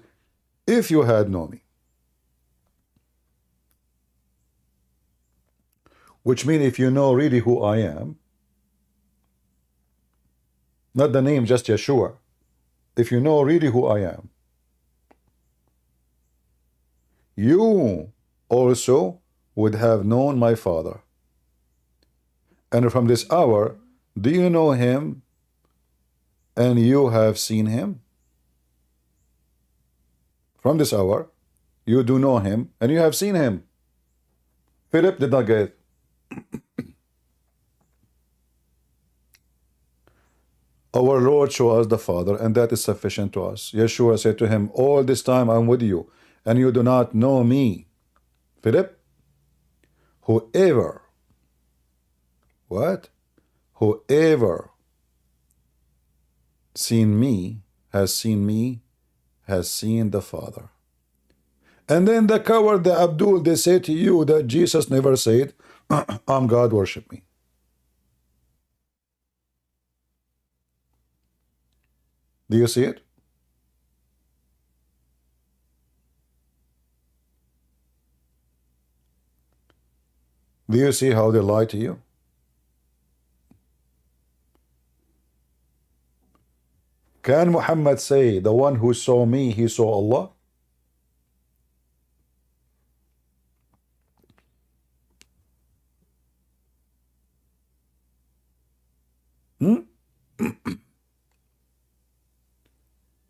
if you had known me, which means if you know really who I am, not the name, just Yeshua, if you know really who I am, you also would have known my Father. And from this hour, do you know him and you have seen him? From this hour, you do know him and you have seen him. Philip did not get it. Our Lord showed us the Father, and that is sufficient to us. Yeshua said to him, all this time I'm with you, and you do not know me. Philip, whoever seen me, has seen the Father. And then the coward, the Abdul, they say to you that Jesus never said, I'm God, worship me. Do you see it? Do you see how they lie to you? Can Muhammad say, the one who saw me, he saw Allah?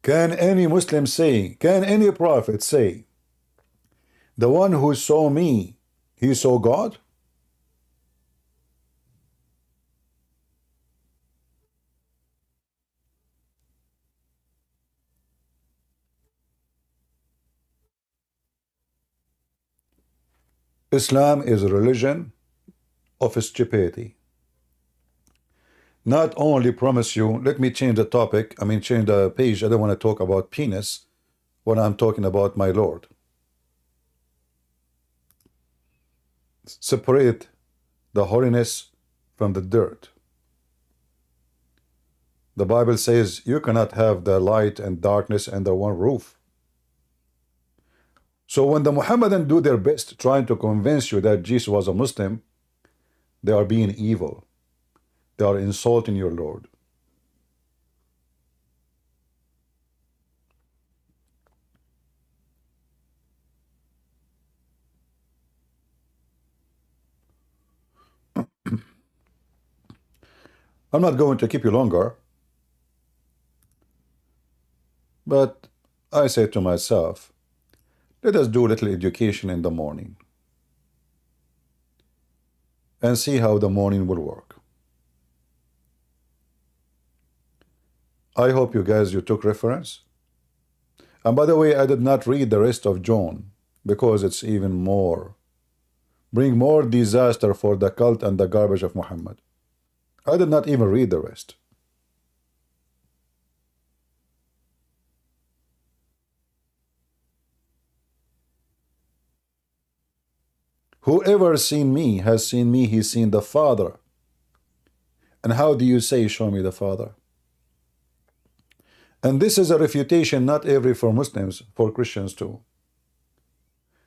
Can any Muslim say, can any prophet say, the one who saw me, he saw God? Islam is a religion of stupidity. Not only promise you, let me change the topic, change the page, I don't want to talk about penis. when I'm talking about my Lord. Separate the holiness from the dirt. The Bible says you cannot have the light and darkness under one roof. So when the Mohammedans do their best trying to convince you that Jesus was a Muslim, they are being evil. They are insulting your Lord. I'm not going to keep you longer, but I say to myself, let us do a little education in the morning and see how the morning will work. I hope you guys, you took reference. And by the way, I did not read the rest of John because it's even more, bring more disaster for the cult and the garbage of Muhammad. I did not even read the rest. Whoever seen me has seen me, he's seen the Father. And how do you say, show me the Father? And this is a refutation not only for Muslims, for Christians too.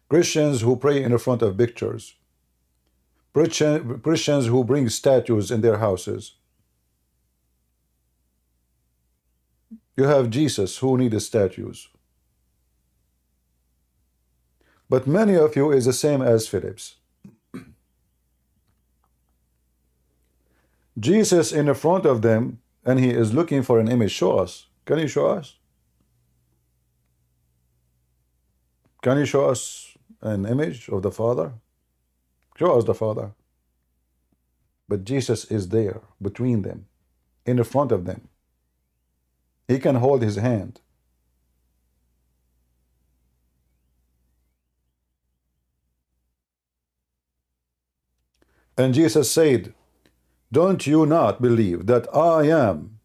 Christians who pray in front of pictures. Christians who bring statues in their houses. You have Jesus who needs statues. But many of you is the same as Phillips. Jesus in the front of them, and he is looking for an image. Show us. Can you show us? Can you show us an image of the Father? Show us the Father. But Jesus is there between them, in the front of them. He can hold his hand. And Jesus said, don't you not believe that I am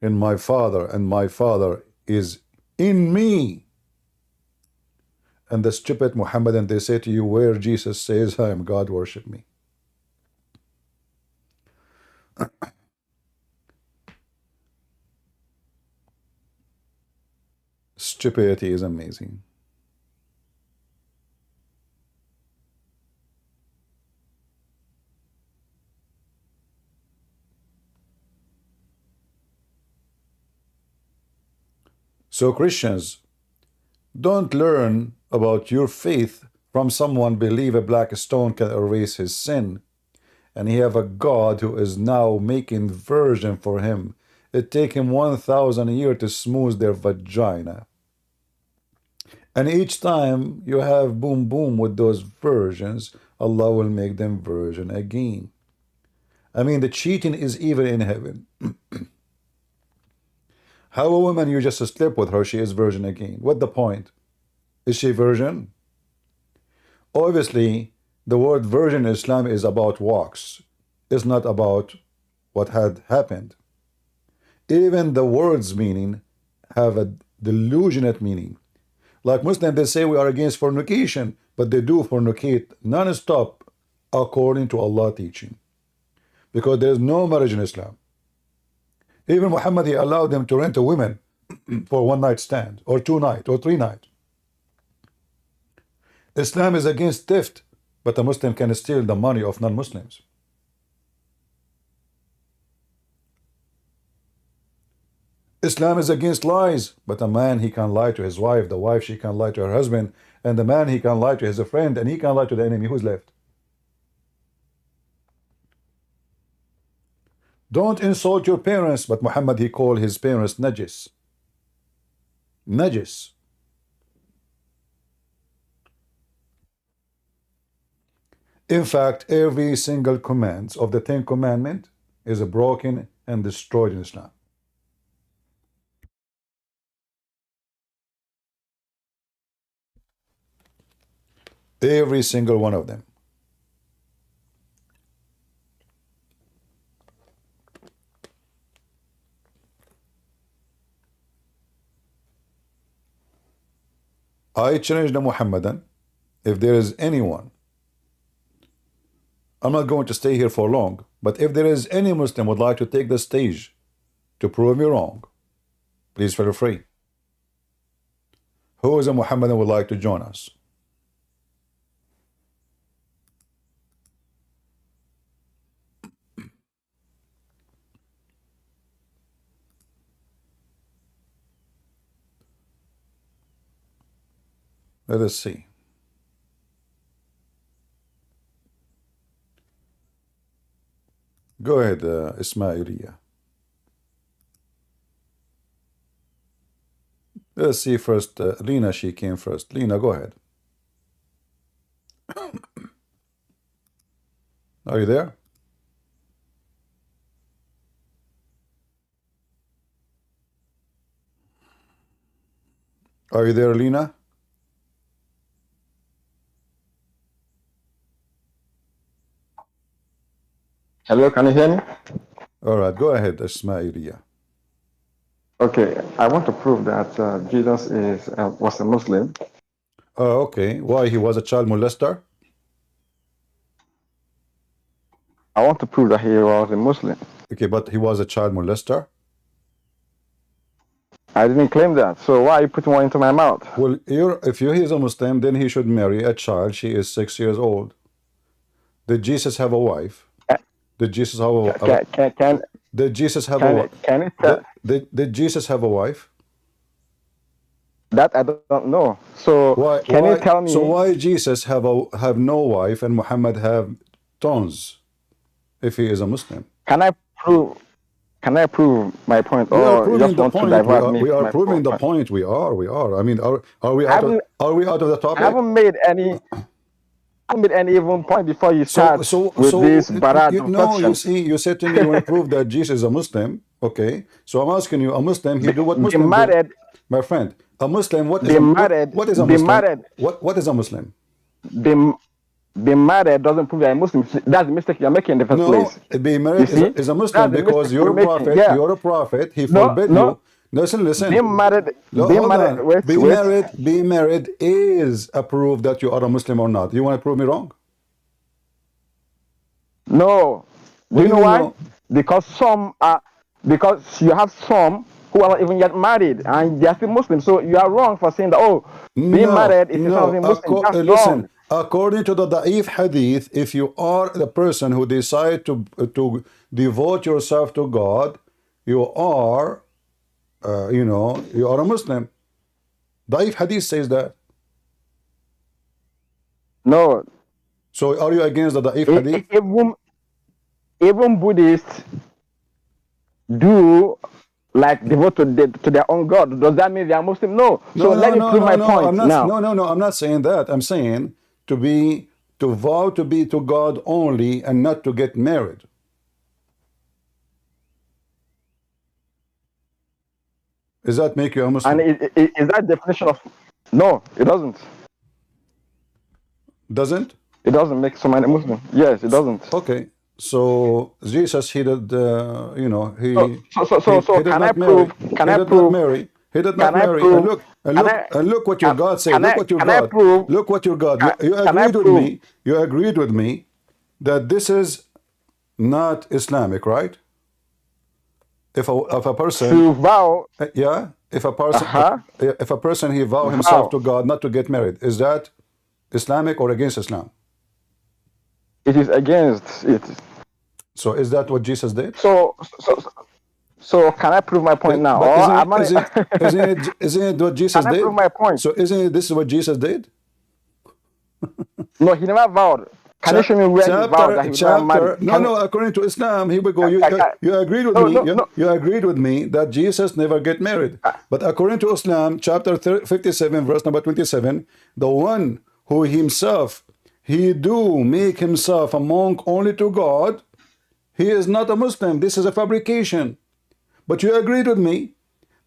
in my Father, and my Father is in me? And the stupid Mohammedan, they say to you, where Jesus says, I am God, worship me. Stupidity is amazing. So Christians, don't learn about your faith from someone believe a black stone can erase his sin, and he have a God who is now making virgin for him. It take him 1,000 years to smooth their vagina. And each time you have boom boom with those virgins, Allah will make them virgin again. I mean, the cheating is even in heaven. How a woman, you just sleep with her, she is virgin again. What the point? Is she virgin? Obviously, the word virgin in Islam is about walks. It's not about what had happened. Even the words meaning have a delusionate meaning. Like Muslims, they say we are against fornication, but they do fornicate non-stop according to Allah teaching. Because there is no marriage in Islam. Even Muhammad, he allowed them to rent a woman for one night stand, or 2 nights, or 3 nights. Islam is against theft, but a Muslim can steal the money of non-Muslims. Islam is against lies, but a man, he can lie to his wife, the wife, she can lie to her husband, and the man, he can lie to his friend, and he can lie to the enemy. Who's left? Don't insult your parents, but Muhammad, he called his parents najis. Najis. In fact, every single command of the 10 Commandments is broken and destroyed in Islam. Every single one of them. I challenge the Muhammadan. If there is anyone, I'm not going to stay here for long, but if there is any Muslim would like to take the stage to prove me wrong, please feel free. Who is a Muhammadan would like to join us? Let us see. Go ahead, Ismaelia. Let's see first. Lena, she came first. Lena, go ahead. Are you there? Are you there, Lena? Hello, can you hear me? All right, go ahead, Ismaelia. Okay, I want to prove that Jesus was a Muslim. Okay, why he was a child molester? I want to prove that he was a Muslim. Okay, but he was a child molester? I didn't claim that. So why are you putting one into my mouth? Well, if he is a Muslim, then he should marry a child. She is 6 years old. Did Jesus have a wife? Did Jesus have a Did Jesus have a wife? Did Jesus have a wife? That I don't know. So can you tell me? So why Jesus have no wife and Muhammad have tons if he is a Muslim? Can I prove my point? We are Or proving just the want point. to divert me We from are my proving the point? point. We are. I mean, are we out of the topic? I haven't made any even point before you start with this barrage of no, you questions. see, you said to me you want to prove that Jesus is a Muslim. Okay, so I'm asking you, a Muslim, he do what Muslim do? My friend, a Muslim, what is a Muslim? What is a Muslim? Being married doesn't prove you're a Muslim. That's the mistake you're making in the first place. No, being married is a Muslim because you're a prophet. Yeah. You're a prophet. He forbid you. Listen. Being married is a proof that you are a Muslim or not. You want to prove me wrong? No. Do you know why? Because you have some who are not even yet married and they are still Muslims. So you are wrong for saying that being married is something Muslim. That's listen. wrong. According to the Da'if hadith, if you are the person who decide to devote yourself to God, you are you are a Muslim. Da'if hadith says that. No. So are you against the Da'if hadith? Even Buddhists do like devote to their own God. Does that mean they are Muslim? No. So let me prove my point now. No, I'm not saying that. I'm saying to vow to be to God only and not to get married. Does that make you a Muslim? And is that definition of... No, it doesn't. Doesn't? It doesn't make someone a Muslim. Yes, it doesn't. Okay. So Jesus, he did, he did can not I prove? marry. Can He I did not prove? marry. He did not Can I marry. prove? And look what your God said. Look what your God. Look what your God. You agreed with me. You agreed with me that this is not Islamic, right? If a person To vow. yeah, if a person he vow himself to God not to get married, is that Islamic or against Islam? It is against it. So is that what Jesus did? So can I prove my point now? Isn't it what Jesus Can I did? prove my point? So isn't it this is what Jesus did? No, he never vowed. Can you show me where he vowed that he was not married? No, according to Islam, here we go. You agreed with me. You agreed with me that Jesus never get married. But according to Islam, chapter 57, verse number 27, the one who himself, he do make himself a monk only to God, he is not a Muslim. This is a fabrication. But you agreed with me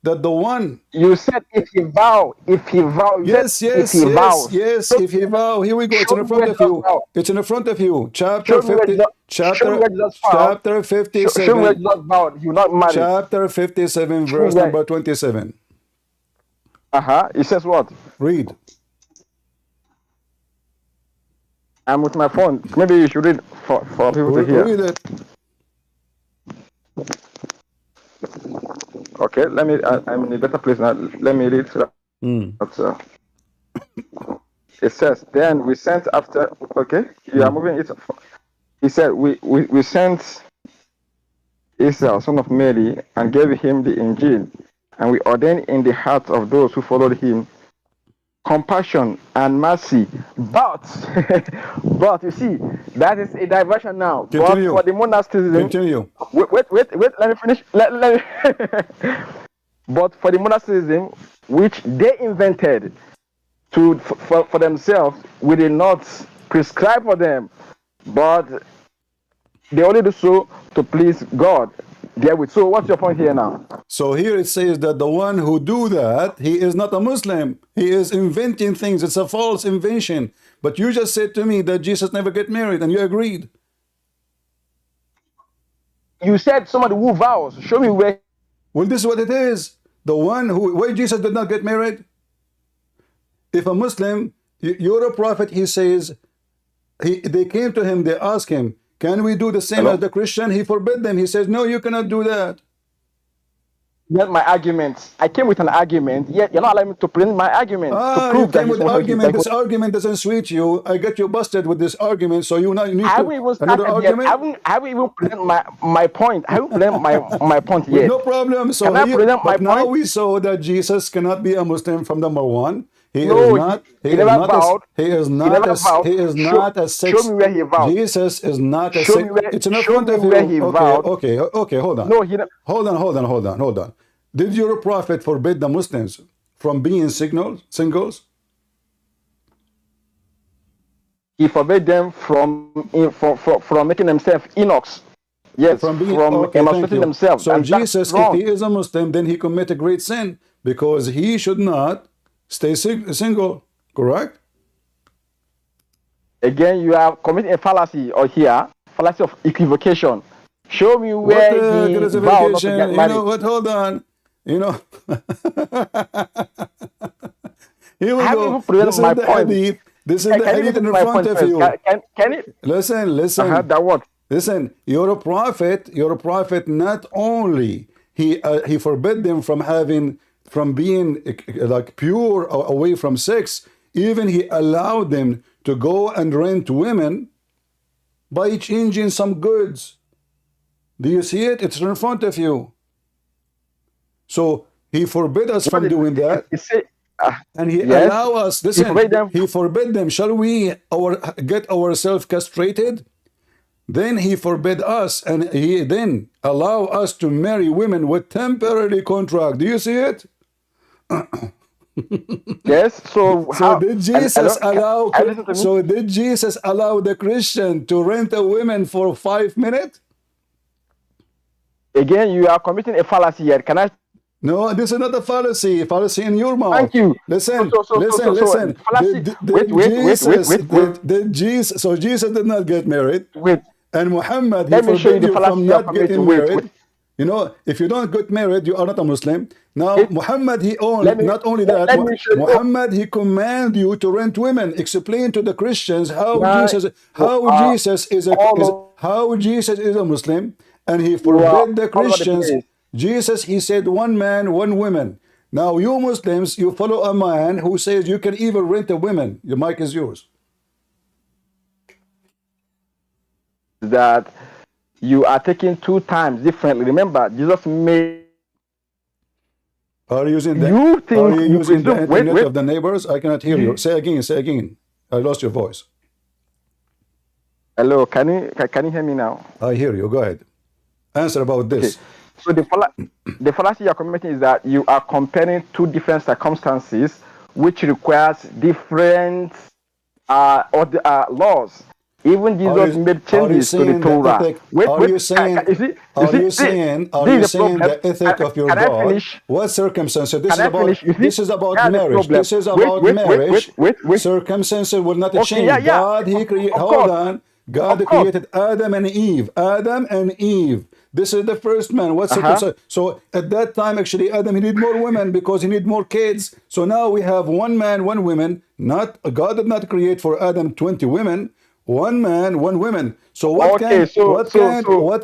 that the one... You said if he vow. Yes, if he vow. Here we go. It's in front of you. It's in front of you. Chapter 50. Chapter 57. Show me where Jesus vowed. He will not marry. Chapter 57, verse number 27. It says what? Read. I'm with my phone. Maybe you should read for people to hear. Read it. Okay, let me. I'm in a better place now. Let me read. So that, it says, then we sent after. Okay, you are moving it. He said, we sent Isa, son of Mary, and gave him the Injil, and we ordained in the heart of those who followed him compassion and mercy. But, but you see, that is a diversion now. Continue. But for the monasticism, Continue. wait, let me finish. Let me. But for the monasticism, which they invented for themselves, we did not prescribe for them, but they only do so to please God therewith. So what's your point here now? So here it says that the one who do that, he is not a Muslim. He is inventing things. It's a false invention. But you just said to me that Jesus never get married, and you agreed. You said somebody who vows. Show me where. Well, this is what it is. The one who, why Jesus did not get married? If a Muslim, you're a prophet, he says, they came to him, they asked him, can we do the same as the Christian? He forbid them. He says, no, you cannot do that. That's my argument. I came with an argument, yet you're not allowing me to present my argument to prove you that came with argument. This argument doesn't suit you. I get you busted with this argument, so you need another argument. I haven't even present my point. I haven't present my point yet. No problem. So now we saw that Jesus cannot be a Muslim from number one. He is not a sex. Show me where he vowed. Jesus is not a sex. It's in front of you. Okay, hold on. No, hold on. Did your prophet forbid the Muslims from being singles? He forbade them from making themselves eunuchs. Yes, from emancipating themselves. So Jesus, if he is a Muslim, then he commit a great sin because he should not stay single, correct? Again, you are committing a fallacy fallacy of equivocation. Show me where he vowed not to get married. You know what? Hold on. You know. Here we go. This is the hadith. This is the hadith in front of you. Can it? Listen. That what? Listen, you're a prophet. Not only he forbid them from being like pure away from sex, even he allowed them to go and rent women by changing some goods. Do you see it? It's in front of you. So he forbid us from doing that. And he allow us, listen, he forbid them. Shall we get ourselves castrated? Then he forbid us, and he then allow us to marry women with temporary contract. Do you see it? Yes. So did Jesus allow the Christian to rent a woman for 5 minutes? Again, you are committing a fallacy here. Can I? No, this is not a fallacy. Fallacy in your mouth. Thank you. Listen. Did Jesus? So Jesus did not get married. And Muhammad, he forbid you from not getting married. You know, if you don't get married, you are not a Muslim. Now, Muhammad, not only that, Muhammad, he command you to rent women. Explain to the Christians how Jesus is a Muslim, and he forbid the Christians. Jesus, he said, one man, one woman. Now, you Muslims, you follow a man who says you can even rent a woman. The mic is yours. That you are taking 2 times differently. Remember, Jesus made. Are you using the internet of the neighbors? I cannot hear you. Say again. I lost your voice. Hello, can you hear me now? I hear you. Go ahead. Answer about this. Okay. So the fallacy you are committing is that you are comparing 2 different circumstances, which requires different laws. Even Jesus made changes to the Torah. Are you saying the ethic of your God? What circumstances? This is about marriage. This is about marriage. Circumstances will not change. God, he created. Hold on. God created Adam and Eve. This is the first man. What's circumcised? So at that time, actually, Adam, he need more women because he need more kids. So now we have one man, one woman. God did not create for Adam 20 women. One man, one woman. So what Okay, what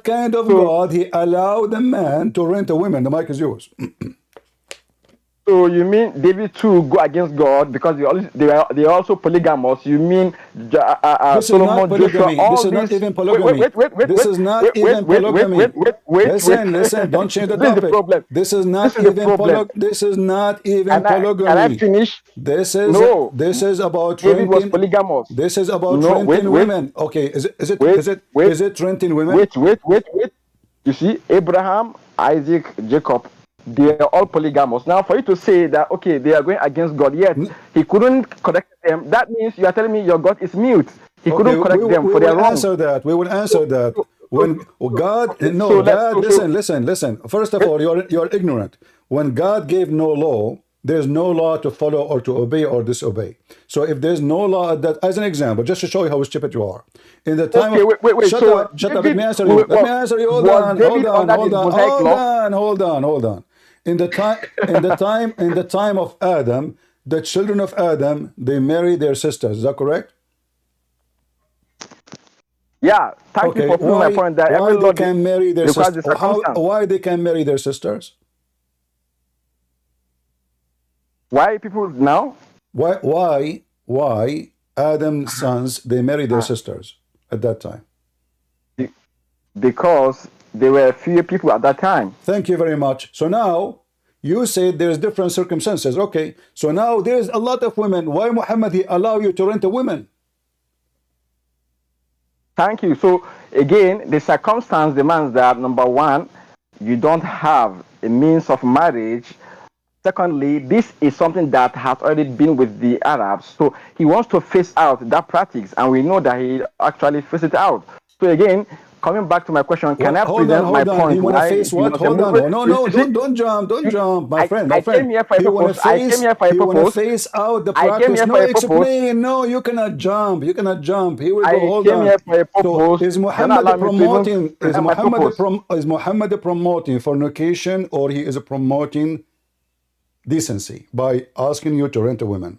kind of so God he allowed the man to rent a woman? The mic is yours. so you mean David too go against God because they are also polygamous? You mean This is not Solomon, Joshua, polygamy. This all is not these? even polygamy. This is not even polygamy. Listen. Don't change the This is the topic. problem. This is This not is the even problem. This is not even Can I polygamy. finish? This No. is about David was renting. polygamous. This is about No, renting women. Okay, is it renting women? Wait. You see, Abraham, Isaac, Jacob, they are all polygamous. Now, for you to say that, okay, they are going against God, yet he couldn't correct them, that means you are telling me your God is mute. He couldn't correct them for their wrong. We will answer that. When God, so Dad, listen. First of all, you're ignorant. When God gave no law, there's no law to follow or to obey or disobey. So if there's no law, that as an example, just to show you how stupid you are. In the time okay, wait. Shut So up. Let me answer you. Let me answer you. Hold on. In the time of Adam, the children of Adam, they married their sisters. Is that correct? Yeah, thank you for proving my point that why every they law can marry their requires the sisters? circumstance. Why they can marry their sisters? Why people now? Why Adam's sons they marry their sisters at that time? Because there were fewer people at that time. Thank you very much. So now you said there's different circumstances. Okay, so now there's a lot of women. Why Muhammad he allow you to rent a woman? Thank you. So again, the circumstance demands that number one, you don't have a means of marriage. Secondly, this is something that has already been with the Arabs. So he wants to phase out that practice, and we know that he actually phased it out. So again, coming back to my question, can I present my point? He want to face what? Hold on. No, don't jump, my friend. I came here for a purpose. I came here for a He want to purpose. face out the I came practice. here No, for a explain. purpose. No, you cannot jump. Here we go. I Hold came on. here for a So purpose. is Muhammad promoting fornication, or he is promoting decency by asking you to rent a woman?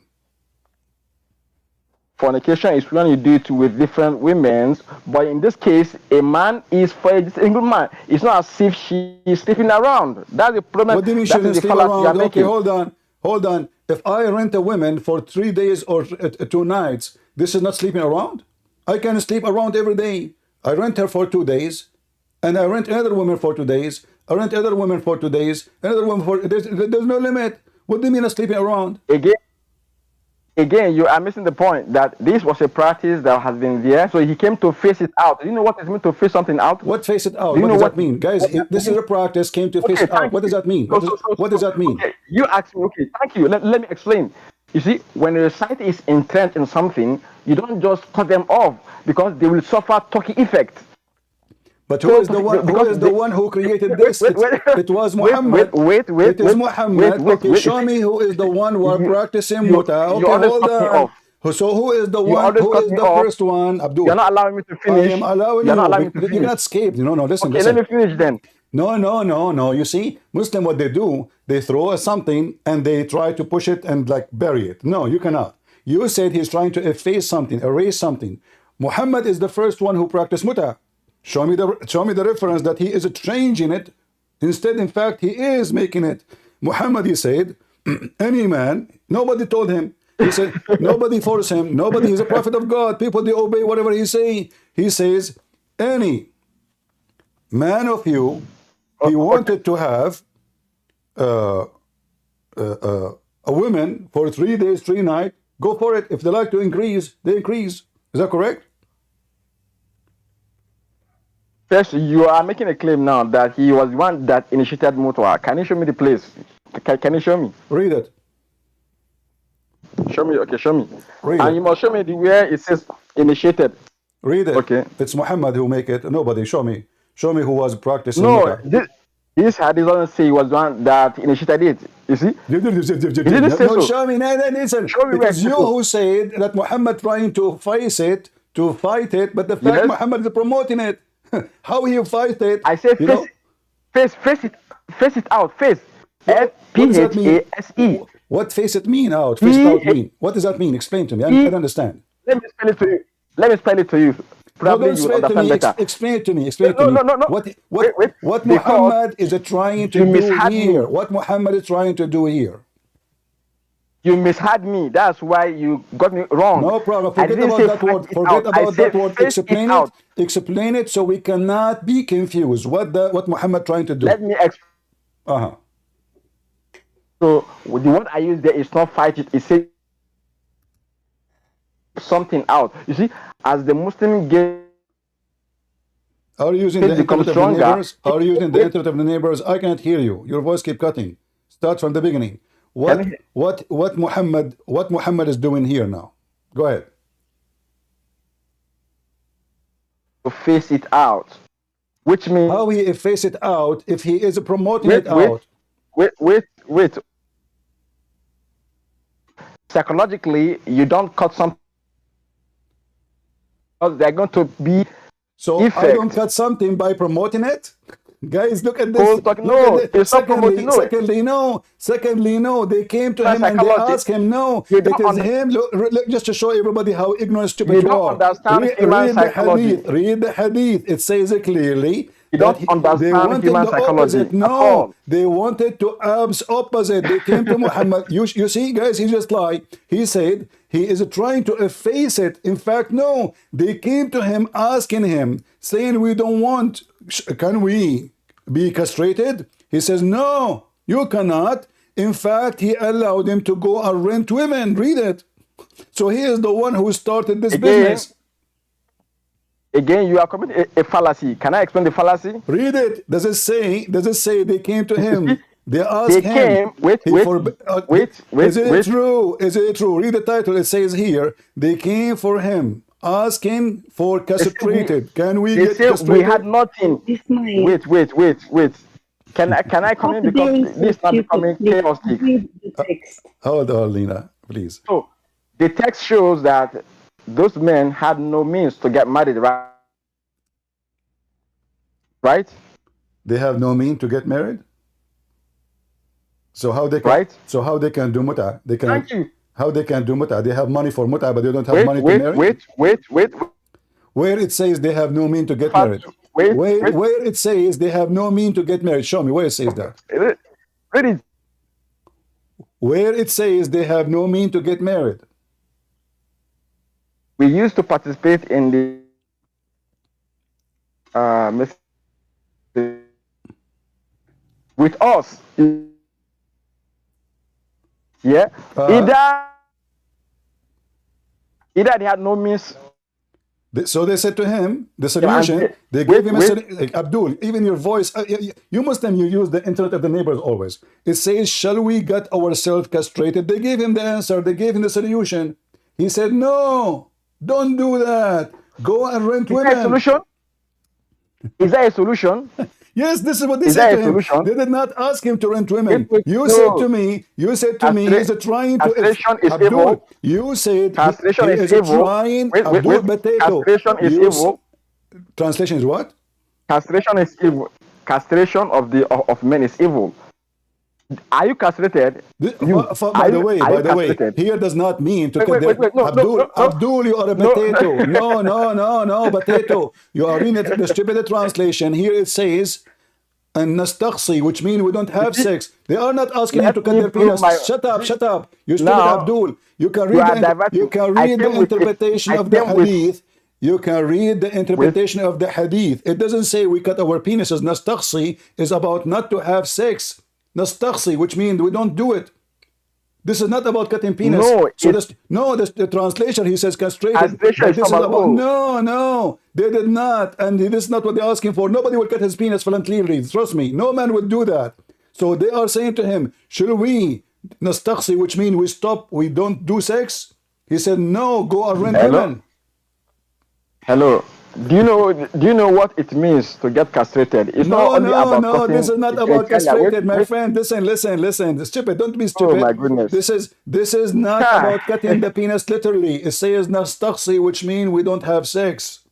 Fornication is when you do it with different women, but in this case, a man is for a single man. It's not as if she is sleeping around. That's the problem. What do you mean that is the fallacy you are making. Okay, hold on. If I rent a woman for 3 days or 2 nights, this is not sleeping around? I can sleep around every day. I rent her for 2 days, and I rent another woman for 2 days. I rent other women for 2 days, another woman for... There's no limit. What do you mean I'm sleeping around? Again, you are missing the point that this was a practice that has been there. So he came to face it out. Do you know what it means to face something out? What face it out? What does that mean? Guys, this is a practice, came to face it out. What does that mean? What does that mean? Okay, you asked me, okay, thank you. Let me explain. You see, when a society is entrenched in something, you don't just cut them off because they will suffer Turkey effect. But who is the one who created this? It was Muhammad. It is Muhammad. Okay, show me who is the one who are practicing muta. Okay, hold on. So who is the one? Who is the first one? Abdul. You're not allowing me to finish. I am allowing you. You cannot escape. No, listen. Okay, let me finish then. No. You see, Muslim, what they do, they throw something and they try to push it and like bury it. No, you cannot. You said he's trying to efface something, erase something. Muhammad is the first one who practiced muta. Show me the reference that he is changing it. Instead, in fact, he is making it. Muhammad, he said, any man, nobody told him. He said, nobody forced him. Nobody, he's a prophet of God. People, they obey whatever he say. He says, any man of you, he wanted to have a woman for 3 days, 3 nights, go for it. If they like to increase, they increase. Is that correct? First, you are making a claim now that he was the one that initiated Mutwa. Can you show me the place? Can you show me? Read it. Show me. Okay, show me. Read and it. You must show me where it says initiated. Read it. Okay. It's Muhammad who make it. Nobody. Show me. Show me who was practicing. No, this hadith doesn't say he was the one that initiated it. You see? No, show me. No, listen. Show me. It is you who said that Muhammad trying to fight it, but the fact Muhammad is promoting it. How you fight it? I said face it out. Face. F-P-H-A-S-E. What face it mean out? Face it out mean? What does that mean? Explain to me. I don't understand. Let me spell it to you. Let me spell it to you. No, Probably don't you will explain to understand me. better. Explain it to me. Explain it No, to me. no, no, no. What Because Muhammad is trying to you do misheard here? me. What Muhammad is trying to do here? You misheard me. That's why you got me wrong. No problem. I Forget didn't about say that fight word. it Forget out. I about said that word. face it Explain out. it. Explain it so we cannot be confused. What Muhammad trying to do? Let me explain. Uh-huh. So the word I use there is not fight it. It says something out. You see, as the Muslim gate Are you using the becomes internet of the stronger, neighbors? Are you using the internet of the neighbors? I cannot hear you. Your voice keep cutting. Start from the beginning. What Muhammad is doing here now? Go ahead. to face it out, which means How he face it out if he is promoting wait, it out? wait. Psychologically, you don't cut something because they're going to be So effect. I don't cut something by promoting it. Guys, look at this. Whole talk, Look no, at this. it's not promoting. No, Secondly, no. They came to That's him and they psychology. asked him, no, You it don't is him. Look, just to show everybody how ignorant, stupid You you don't are. understand human Read the psychology. hadith. Read the hadith. It says it clearly. You that don't understand they wanted human the psychology opposite. at No, all. they wanted to abs opposite. They came to Muhammad. You see, guys, he just lied. He said he is trying to efface it. In fact, no. They came to him asking him, saying, we don't want, can we be castrated? He says, no, you cannot. In fact, he allowed him to go and rent women. Read it. So he is the one who started this business. Again, you are committing a fallacy. Can I explain the fallacy? Read it. Does it say they came to him? They asked They him. came. Wait. Is it true? Is it true? Read the title. It says here, they came for him, asking for castrated. Can we get castrated? We had nothing. Ismail. Wait. Can I come in because this is not becoming chaotic? Read the text. Hold on, Lena, please. So the text shows that those men had no means to get married, right? Right? They have no means to get married. So how they can? Right? So how they can do muta? They can. Thank you. How they can do muta? They have money for muta, but they don't have money to marry. Wait. Where it says they have no means to get married. Wait. Where it says they have no means to get married. Show me where it says that. Read it. Where it says they have no means to get married. We used to participate in the with us. Yeah. Either they had no means. So they said to him, the solution, they gave him a solution. Like, Abdul, even your voice, you Muslim, you use the internet of the neighbors always. It says, shall we get ourselves castrated? They gave him the answer. They gave him the solution. He said, no, don't do that. Go and rent women. Is that a solution? Is that a solution? Yes, this is what they said to him. Solution? They did not ask him to rent women. You said to me, he's trying to. Castration is Abdul, evil. You said Castration is evil. Trying. Abdul, potato. Castration is evil. Translation is what? Castration is evil. Castration of men is evil. Are you castrated? By the way, here does not mean to Abdul, you are a potato. No, potato. You are reading the stupid translation. Here it says, and nastaqsi, which means we don't have sex. They are not asking you to cut their penis. Shut up. You stupid Abdul. You can read the interpretation of the hadith. You can read the interpretation of the hadith. It doesn't say we cut our penises. Nastaqsi is about not to have sex. Nastaqsi, which means we don't do it. This is not about cutting penis. The translation, he says castrated. This is about, no, they did not. And this is not what they're asking for. Nobody will cut his penis voluntarily. Trust me, no man would do that. So they are saying to him, should we, nastaqsi, which means we don't do sex? He said, no, go and rent women. Hello. Do you know what it means to get castrated? It's not only about this is not about castrated, my friend. Listen. Stupid, don't be stupid. Oh my goodness. This is not about cutting the penis literally. It says nastaqsi, which means we don't have sex.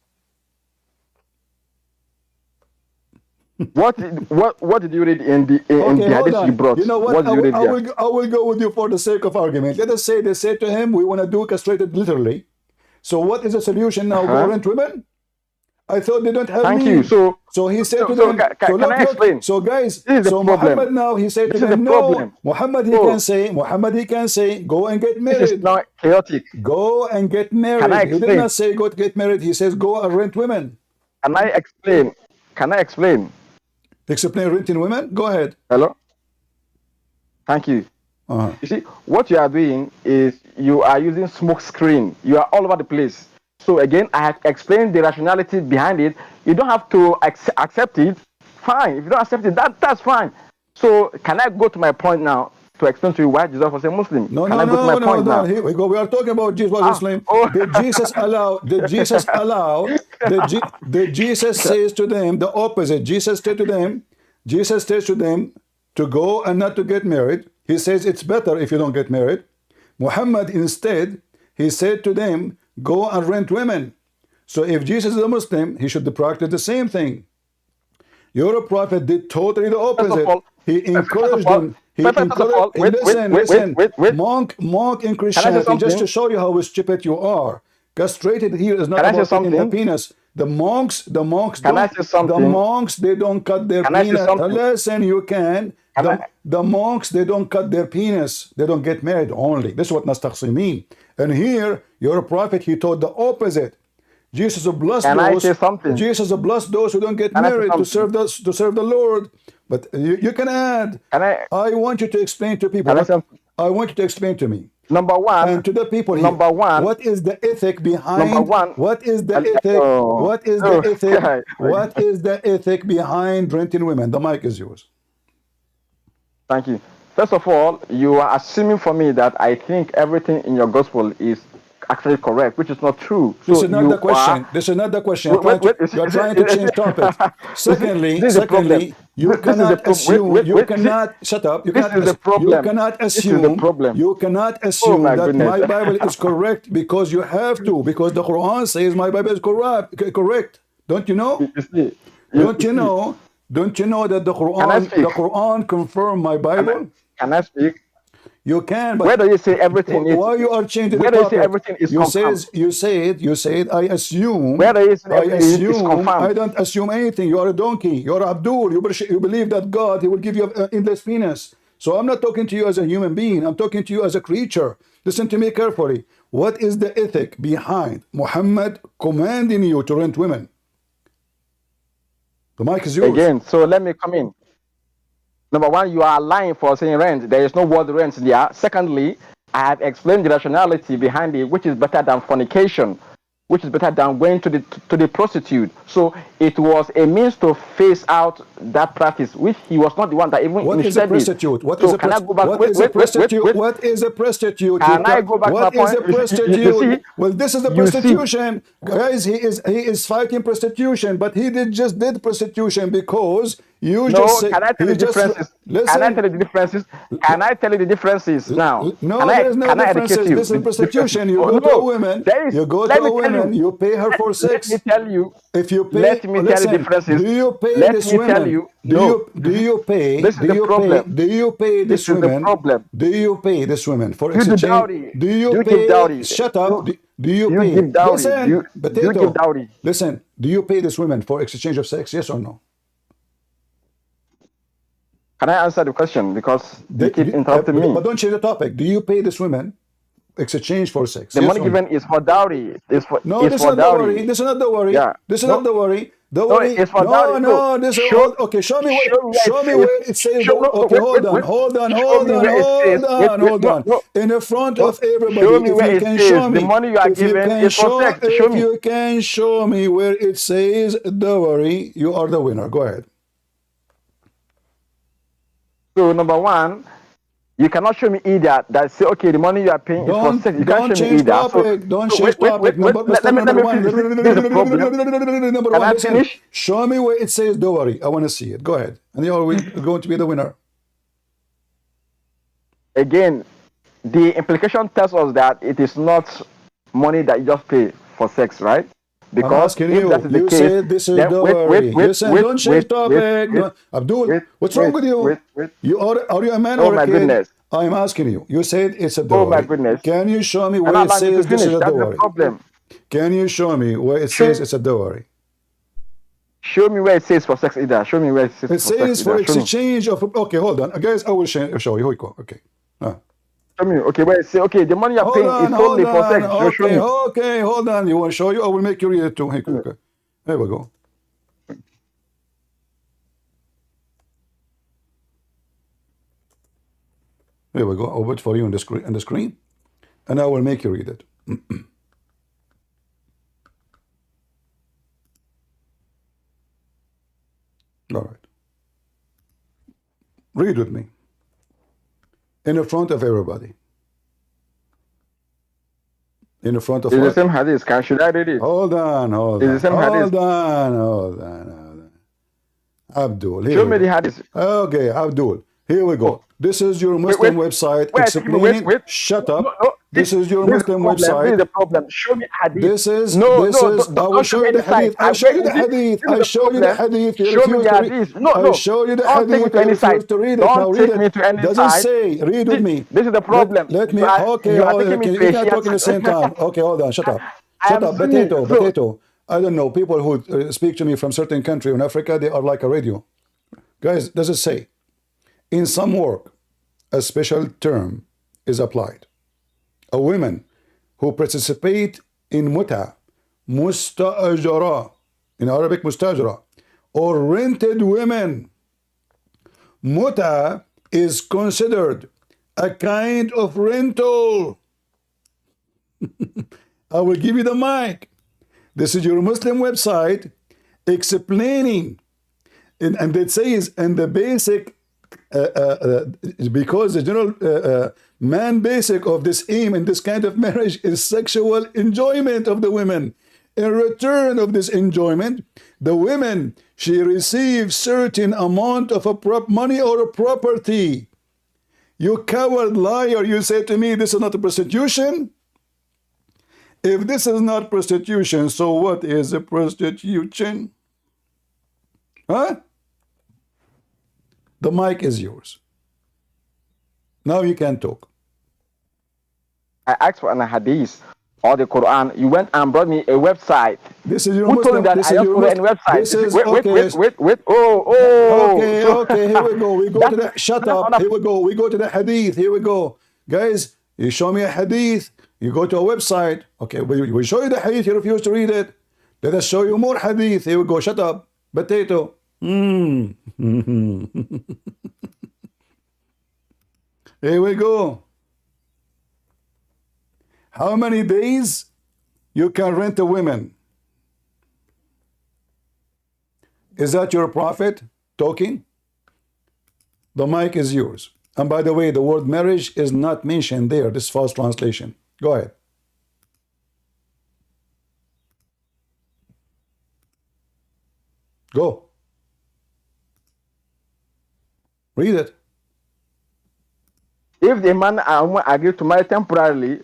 What did you read in the hadith you brought? You know what? I will go with you for the sake of argument. Let us say they say to him, we want to do castrated literally. So what is the solution now? Go rent women? I thought they don't have Thank me. you. So he said to so them, can I explain? So guys, This is the so problem. Muhammad now, he said This to is the them, no, problem. Muhammad, he can say, go and get This married. is not chaotic. Go and get married. Can I He did explain? not say go to get married. He says go and rent women. Can I explain? Can I explain? Explain renting women? Go ahead. Hello? Thank you. You see, what you are doing is you are using smoke screen. You are all over the place. So again, I have explained the rationality behind it. You don't have to accept it. Fine. If you don't accept it, that's fine. So can I go to my point now to explain to you why Jesus was a Muslim? No. Here we go. We are talking about Jesus was Muslim. Did Jesus allow? Did Jesus allow? Did Jesus says to them the opposite? Jesus says to them to go and not to get married. He says it's better if you don't get married. Muhammad instead, he said to them, go and rent women. So if Jesus is a Muslim, he should practice the same thing. Your prophet did totally the opposite. He encouraged them. Monk in Christianity, just to show you how stupid you are. Castrated here is not about taking the penis. The monks, they don't cut their penis. Listen, you can. The monks, they don't cut their penis. They don't get married only. This is what nastaqsi mean. And here, your prophet, he taught the opposite. Jesus blessed those who don't get married to serve the Lord. But you can add. I want you to explain to people. I want you to explain to me. Number one, and to the people here, what is the ethic behind? What is the ethic? What is the ethic behind renting women? The mic is yours. Thank you. First of all, you are assuming for me that I think everything in your gospel is actually correct, which is not true. This is not the question. This is not the question. You're trying to change topic. Secondly, you cannot assume. You cannot shut up. You cannot assume. You cannot assume that my Bible is correct because you have to. Because the Quran says my Bible is correct. Don't you know? Don't you know? Don't you know that the Quran confirms my Bible? Can I speak? You can, but where do you say everything is? Why you are changing the topic? Where do you say everything is confirmed? You said, I assume. Where do you say everything is confirmed? I don't assume anything. You are a donkey. You are Abdul. You believe that God, he will give you an endless penis. So I'm not talking to you as a human being. I'm talking to you as a creature. Listen to me carefully. What is the ethic behind Muhammad commanding you to rent women? The mic is yours. Again, so let me come in. Number one, you are lying for saying rent. There is no word rent there. Secondly, I have explained the rationality behind it, which is better than fornication, which is better than going to the prostitute. So it was a means to phase out that practice, which he was not the one that even What is a prostitute? What is a prostitute? What is a prostitute? Can I go back to my point? What is a prostitute? Well, this is the prostitution. Guys, he is fighting prostitution, but he just did prostitution because you just say, can I tell you the differences? Listen. Can I tell you the differences? Can I tell you the differences now? No, there is no differences. This is prostitution. You go to a woman. You go to a woman. You pay her for sex. Let me tell you. If you pay, let me tell you the differences. Do you pay let this me woman? Tell you. Do you pay? This is the problem. Do you pay this woman? This is the problem. Do you pay this woman for you exchange? Dowry. Do you pay? Give dowry. Shut up. Do you pay? Give dowry. Listen, you give dowry. Listen. Do you pay this woman for exchange of sex? Yes or no? Can I answer the question? Because they keep interrupting me. But don't change the topic. Do you pay this woman exchange for sex? The money given is for dowry. No, this is not the worry. This is not the worry. Yeah. This is not the worry. The No, worry. it's for dowry. No. This is okay. Show me where it says. Okay, hold on. In the front of everybody, if you can show me the money you are given is for sex. Show me. If you can show me where it says dowry, you are the winner. Go ahead. So number one, you cannot show me either that say, okay, the money you are paying is for sex. You can't show me either. Don't change topic. Number one. Can I finish? Show me where it says dowry. I want to see it. Go ahead. And you are going to be the winner. Again, the implication tells us that it is not money that you just pay for sex, right? Because I'm asking you. You said this is dowry. Listen, don't change topic. Abdul, what's wrong with you? Are you a man or a kid? Oh my goodness. I'm asking you. You said it's a dowry. Oh my goodness. Can you show me where it says this is a dowry? That's the problem. Can you show me where it says it's a dowry? Show me where it says for sex either. Show me where it says It says for exchange of. Okay, hold on, guys. I will show you. Here we go. Okay. Show me. Okay, where it says okay, the money you're paying is only for sex. Show me. Okay, hold on. You want to show you? I will make you read it too. Hey, okay. There we go. Here we go. I'll put for you on the screen, and I will make you read it. All right. Read with me. In the front of everybody. In the front of it's the same hadith. Should I read it? Hold on. It's the same hadith. Hold on. Abdul. Show me the hadith. Okay, Abdul. Here we go. This is your Muslim website explaining. Shut up. No, this is your Muslim website. This is the problem. Show me hadith. This is. I will show you the hadith. I show you the hadith. I show you the hadith. Show me the hadith. I show you the hadith. You refuse to read it. Now read it. Doesn't say. Read with me. This is the problem. Let me. Okay. You can't talk at the same time. Okay, hold on. Shut up. Shut up. Potato. I don't know. People who speak to me from certain country in Africa, they are like a radio. Guys, does it say? In some work, a special term is applied. A woman who participate in mustajara, in Arabic mustajara, or rented women. Muta is considered a kind of rental. I will give you the mic. This is your Muslim website explaining, and it says, and the basic because the general man basic of this aim in this kind of marriage is sexual enjoyment of the women. In return of this enjoyment, the women, she receives certain amount of money or a property. You coward liar, you say to me this is not a prostitution? If this is not prostitution, so what is a prostitution? Huh? The mic is yours. Now you can talk. I asked for an hadith or the Quran. You went and brought me a website. This is your Who Muslim. told you that this I is just your put Muslim. website? This is, wait. Oh. Okay. Here we go. We go to the. Shut up. Here we go. We go to the hadith. Here we go, guys. You show me a hadith. You go to a website. Okay, we show you the hadith. You refuse to read it. Let us show you more hadith. Here we go. Shut up, potato. Here we go. How many days you can rent a woman? Is that your prophet talking? The mic is yours. And by the way, the word marriage is not mentioned there. This false translation. Go ahead. Go. Read it. If the man and woman agree to marry temporarily,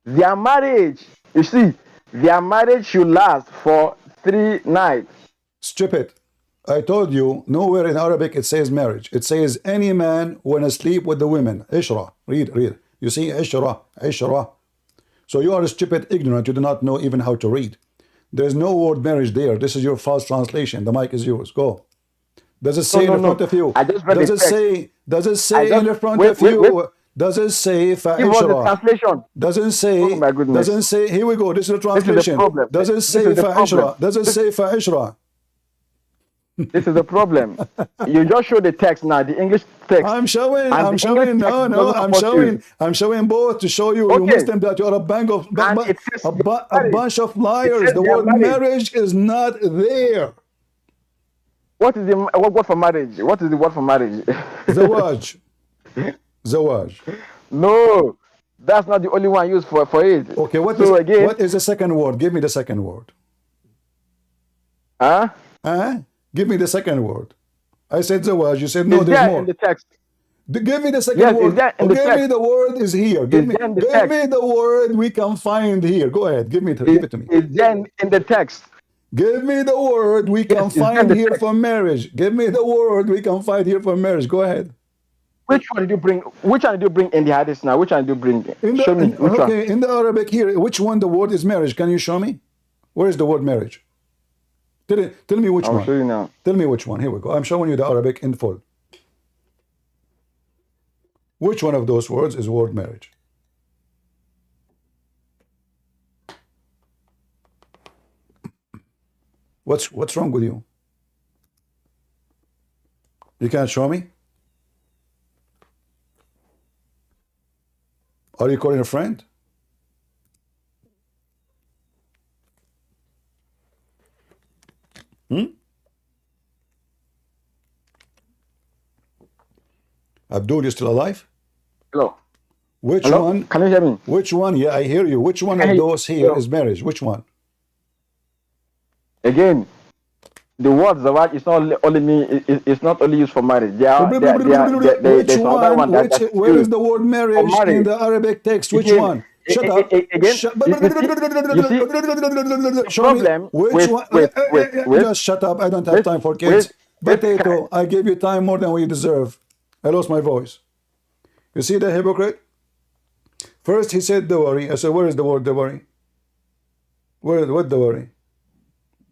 their marriage, you see, their marriage should last for 3 nights. Stupid. I told you, nowhere in Arabic it says marriage. It says any man when sleep with the women. Ishra. Read. You see, ishra. So you are stupid, ignorant. You do not know even how to read. There's no word marriage there. This is your false translation. The mic is yours. Go. Does it say in front of you? I just read does it say in the front of you? Does it say fa'ishra? Translation. Doesn't say. Oh my goodness. Doesn't say. Here we go. This is the translation. Does it say fa'ishra? Does it say fa'ishra? This is the problem. You just show the text now, the English text. I'm showing. I'm showing both to show you, okay. You Muslim, that you are a bunch of liars. The word marriage is not there. What is the word for marriage? What is the word for marriage? Zawaj. No, that's not the only one used for it. Okay, what is the second word? Give me the second word. Huh? Give me the second word. I said zawaj. You said no, there's more. In the text. Give me the second word. Give me the word is here. Give me the word we can find here. Go ahead. Give it to me. It's then in the text. Give me the word we can find here for marriage. Give me the word we can find here for marriage. Go ahead. Which one did you bring? Which one did you bring in the hadith now? Which one did you bring? Show me which one. Okay, in the Arabic here, which one the word is marriage? Can you show me? Where is the word marriage? Tell me which one. I'll show you now. Tell me which one. Here we go. I'm showing you the Arabic in full. Which one of those words is word marriage? What's wrong with you? You can't show me? Are you calling a friend? Abdul, you still alive? Hello. Which Hello? one? Can you hear me? Which one? Yeah, I hear you. Which one of those here is marriage? Which one? Again, the word zawaj is not only me. It's not only used for marriage. There's another one that where is the word marriage in the Arabic text? Which one? Shut up. Again, Show me. Which one? Just shut up. I don't have time for kids. Potato, I gave you time more than we deserve. I lost my voice. You see the hypocrite? First he said dawari. I said, where is the word dawari? What dawari?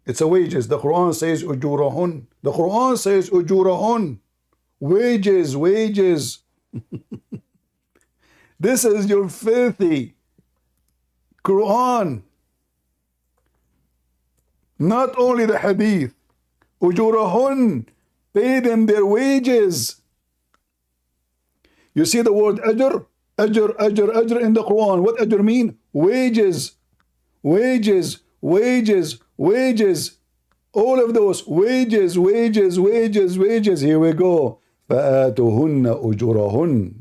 It's a wages. The Quran says ujurahun. The Quran says ujurahun. Wages. This is your filthy Quran. Not only the hadith. Ujurahun. Pay them their wages. You see the word ajr? Ajr in the Quran. What ajr mean? Wages. All of those wages. Here we go. فآتوهن أجورهن.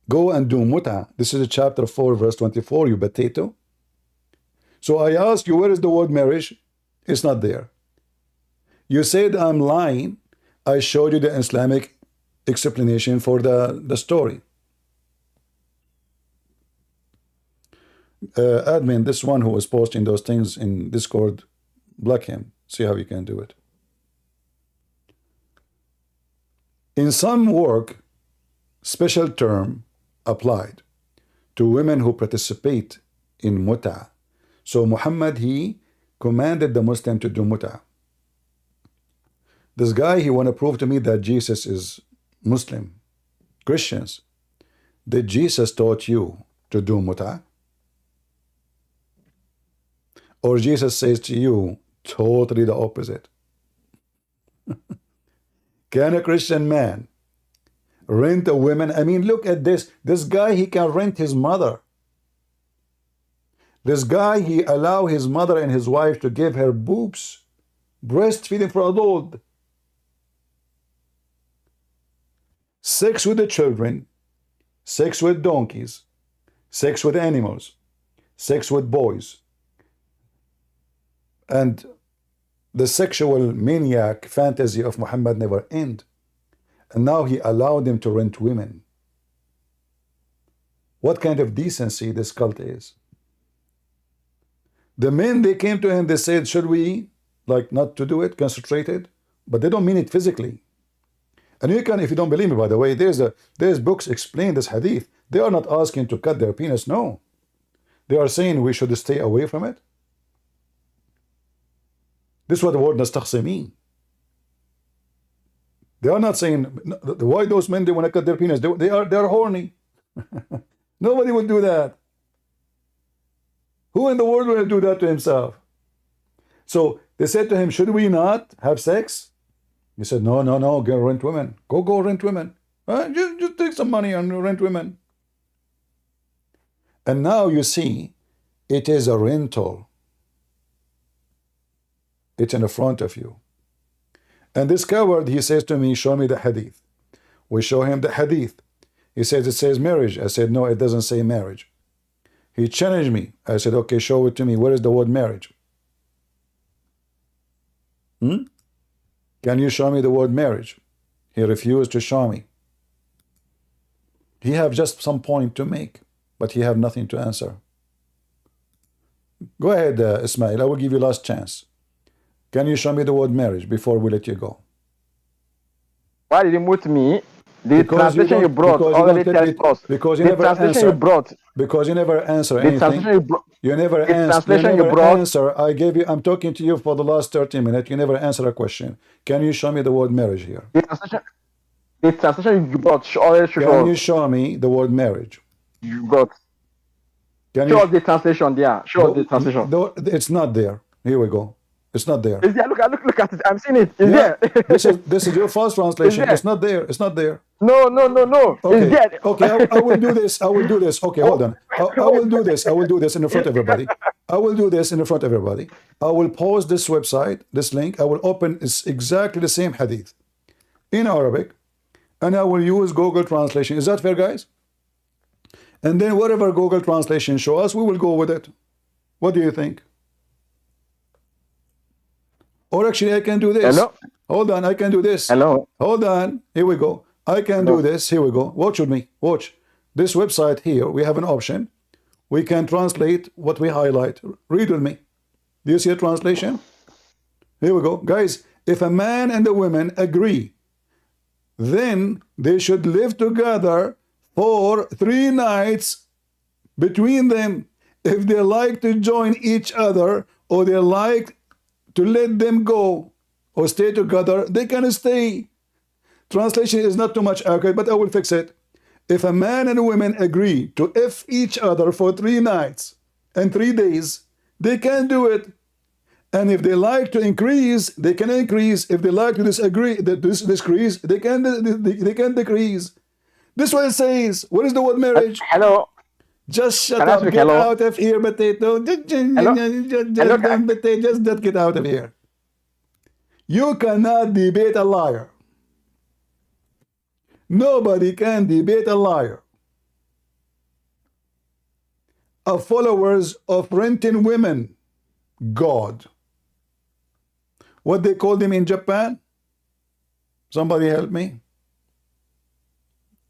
Go and do mut'a. This is chapter 4, verse 24, you potato. So I ask you, where is the word marriage? It's not there. You said I'm lying. I showed you the Islamic explanation for the story. Admin, this one who was posting those things in Discord, block him. See how you can do it. In some work, special term applied to women who participate in mut'a. So Muhammad, he commanded the Muslim to do mut'a. This guy, he want to prove to me that Jesus is Muslim. Christians, did Jesus taught you to do mut'a? Or Jesus says to you totally the opposite? Can a Christian man rent a woman? I mean, look at this. This guy, he can rent his mother. This guy, he allow his mother and his wife to give her boobs, breastfeeding for adult. Sex with the children, sex with donkeys, sex with animals, sex with boys. And the sexual maniac fantasy of Muhammad never end. And now he allowed them to rent women. What kind of decency this cult is? The men, they came to him, they said, should we, like, not to do it, concentrated? But they don't mean it physically. And you can, if you don't believe me, by the way, there's books explain this hadith. They are not asking to cut their penis, no. They are saying we should stay away from it. This is what the word nastakhsi mean. They are not saying why those men they want to cut their penis. They are horny. Nobody will do that. Who in the world will do that to himself? So they said to him, should we not have sex? He said, no, go rent women. Go rent women. Just take some money and rent women. And now you see, it is a rental. It's in the front of you. And this coward, he says to me, show me the hadith. We show him the hadith. He says, it says marriage. I said, no, it doesn't say marriage. He challenged me. I said, okay, show it to me. Where is the word marriage? Can you show me the word marriage? He refused to show me. He have just some point to make, but he have nothing to answer. Go ahead, Ismail. I will give you last chance. Can you show me the word marriage before we let you go? Why did you mute me? The Because you translation you don't, brought because you already don't let tells me, us. because you The never translation you answer, brought, because you never answer the anything. translation you brought, You never the answer. You translation you never brought, answer. I gave you. I'm talking to you for the last 30 minutes. You never answer a question. Can you show me the word marriage here? the translation you brought already Can shows you show me the word marriage? you brought. Can Show you? us the translation there. Show us the translation. It's not there. Here we go. It's not there. Is there? Look at it. I'm seeing it. It's Yeah, there. this is your false It's translation. there. It's not there. It's not there. No. It's Okay, there. okay. I will do this. I will do this. Okay, hold on. I will do this. I will do this in front of everybody. I will do this in front of everybody. I will post this website, this link. I will open. It's exactly the same hadith in Arabic, and I will use Google Translation. Is that fair, guys? And then whatever Google Translation show us, we will go with it. What do you think? Or actually, I can do this. Hello? Hold on, I can do this. Hello? Hold on. Here we go. I can do this. Here we go. Watch with me. Watch. This website here, we have an option. We can translate what we highlight. Read with me. Do you see a translation? Here we go. Guys, if a man and a woman agree, then they should live together for 3 nights between them. If they like to join each other or they like to let them go or stay together, they can stay. Translation is not too much accurate, but I will fix it. If a man and a woman agree to F each other for 3 nights and 3 days, they can do it. And if they like to increase, they can increase. If they like to decrease, they can decrease. This one says, what is the word marriage? Hello? Just shut Can I up, speak? get Hello? out of here, potato. Just get out of here. You cannot debate a liar. Nobody can debate a liar. A followers of renting women, God. What they call them in Japan? Somebody help me.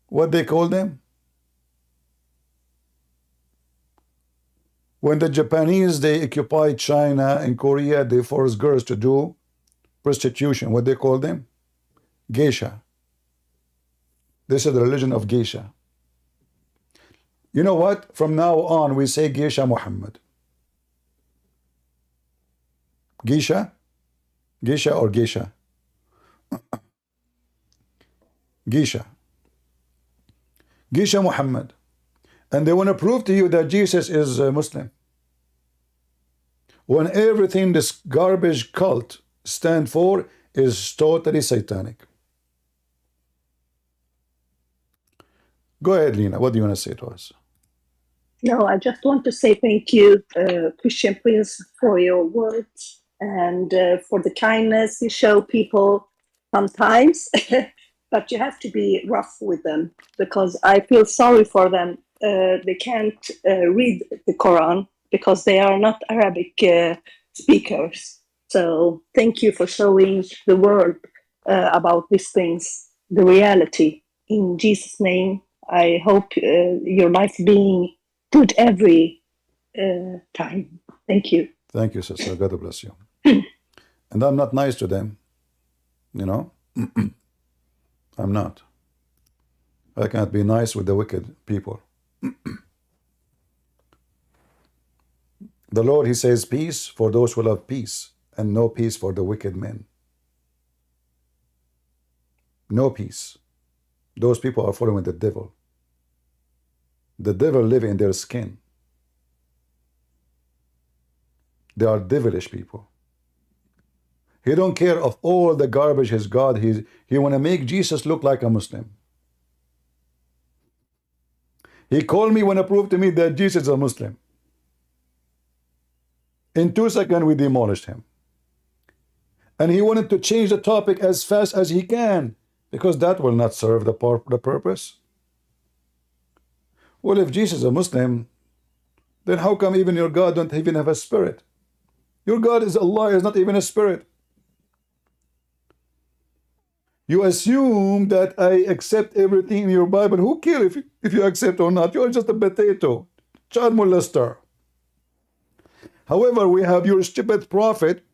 What they call them? When the Japanese, they occupied China and Korea, they forced girls to do prostitution. What they call them? Geisha. This is the religion of geisha. You know what? From now on, we say geisha Mohammed. Geisha? Geisha or geisha? Geisha. Geisha Mohammed. And they want to prove to you that Jesus is a Muslim. When everything this garbage cult stand for is totally satanic. Go ahead, Lena. What do you want to say to us? No, I just want to say thank you, Christian Prince, for your words and for the kindness you show people sometimes. But you have to be rough with them because I feel sorry for them. They can't read the Quran because they are not Arabic speakers. So thank you for showing the world about these things, the reality. In Jesus' name, I hope your life being good every time. Thank you. Thank you, sister. God bless you. And I'm not nice to them. You know? I'm not. I can't be nice with the wicked people. The Lord, He says, peace for those who love peace, and no peace for the wicked men. No peace. Those people are following the devil. The devil lives in their skin. They are devilish people. He don't care of all the garbage his God. He want to make Jesus look like a Muslim. He called me when he proved to me that Jesus is a Muslim. In 2 seconds, we demolished him. And he wanted to change the topic as fast as he can, because that will not serve the purpose. Well, if Jesus is a Muslim, then how come even your God don't even have a spirit? Your God is Allah, is not even a spirit. You assume that I accept everything in your Bible. Who cares if you accept or not? You are just a potato, child molester. However, we have your stupid prophet.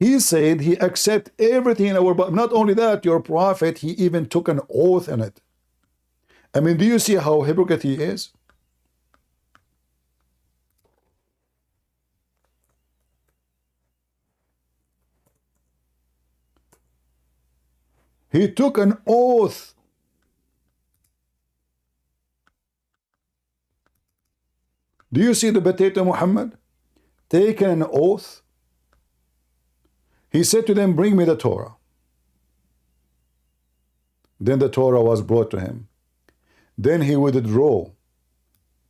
He said he accept everything in our Bible. Not only that, your prophet, he even took an oath in it. I mean, do you see how hypocrite he is? He took an oath. Do you see the potato Muhammad? Taken an oath. He said to them, bring me the Torah. Then the Torah was brought to him. Then he would draw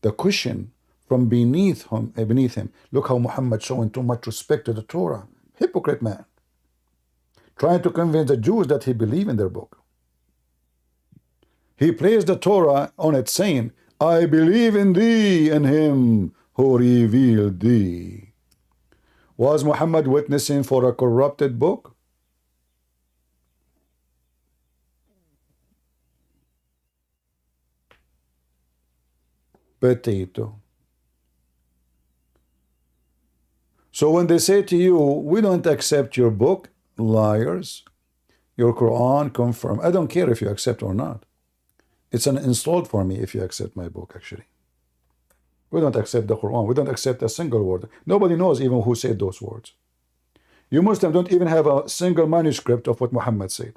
the cushion from beneath him. Look how Muhammad showing too much respect to the Torah. Hypocrite man. Trying to convince the Jews that he believed in their book. He placed the Torah on it saying, I believe in thee and him who revealed thee. Was Muhammad witnessing for a corrupted book? Potato. So when they say to you, we don't accept your book, liars, your Quran confirm. I don't care if you accept or not. It's an insult for me if you accept my book, actually. We don't accept the Quran. We don't accept a single word. Nobody knows even who said those words. You Muslims don't even have a single manuscript of what Muhammad said.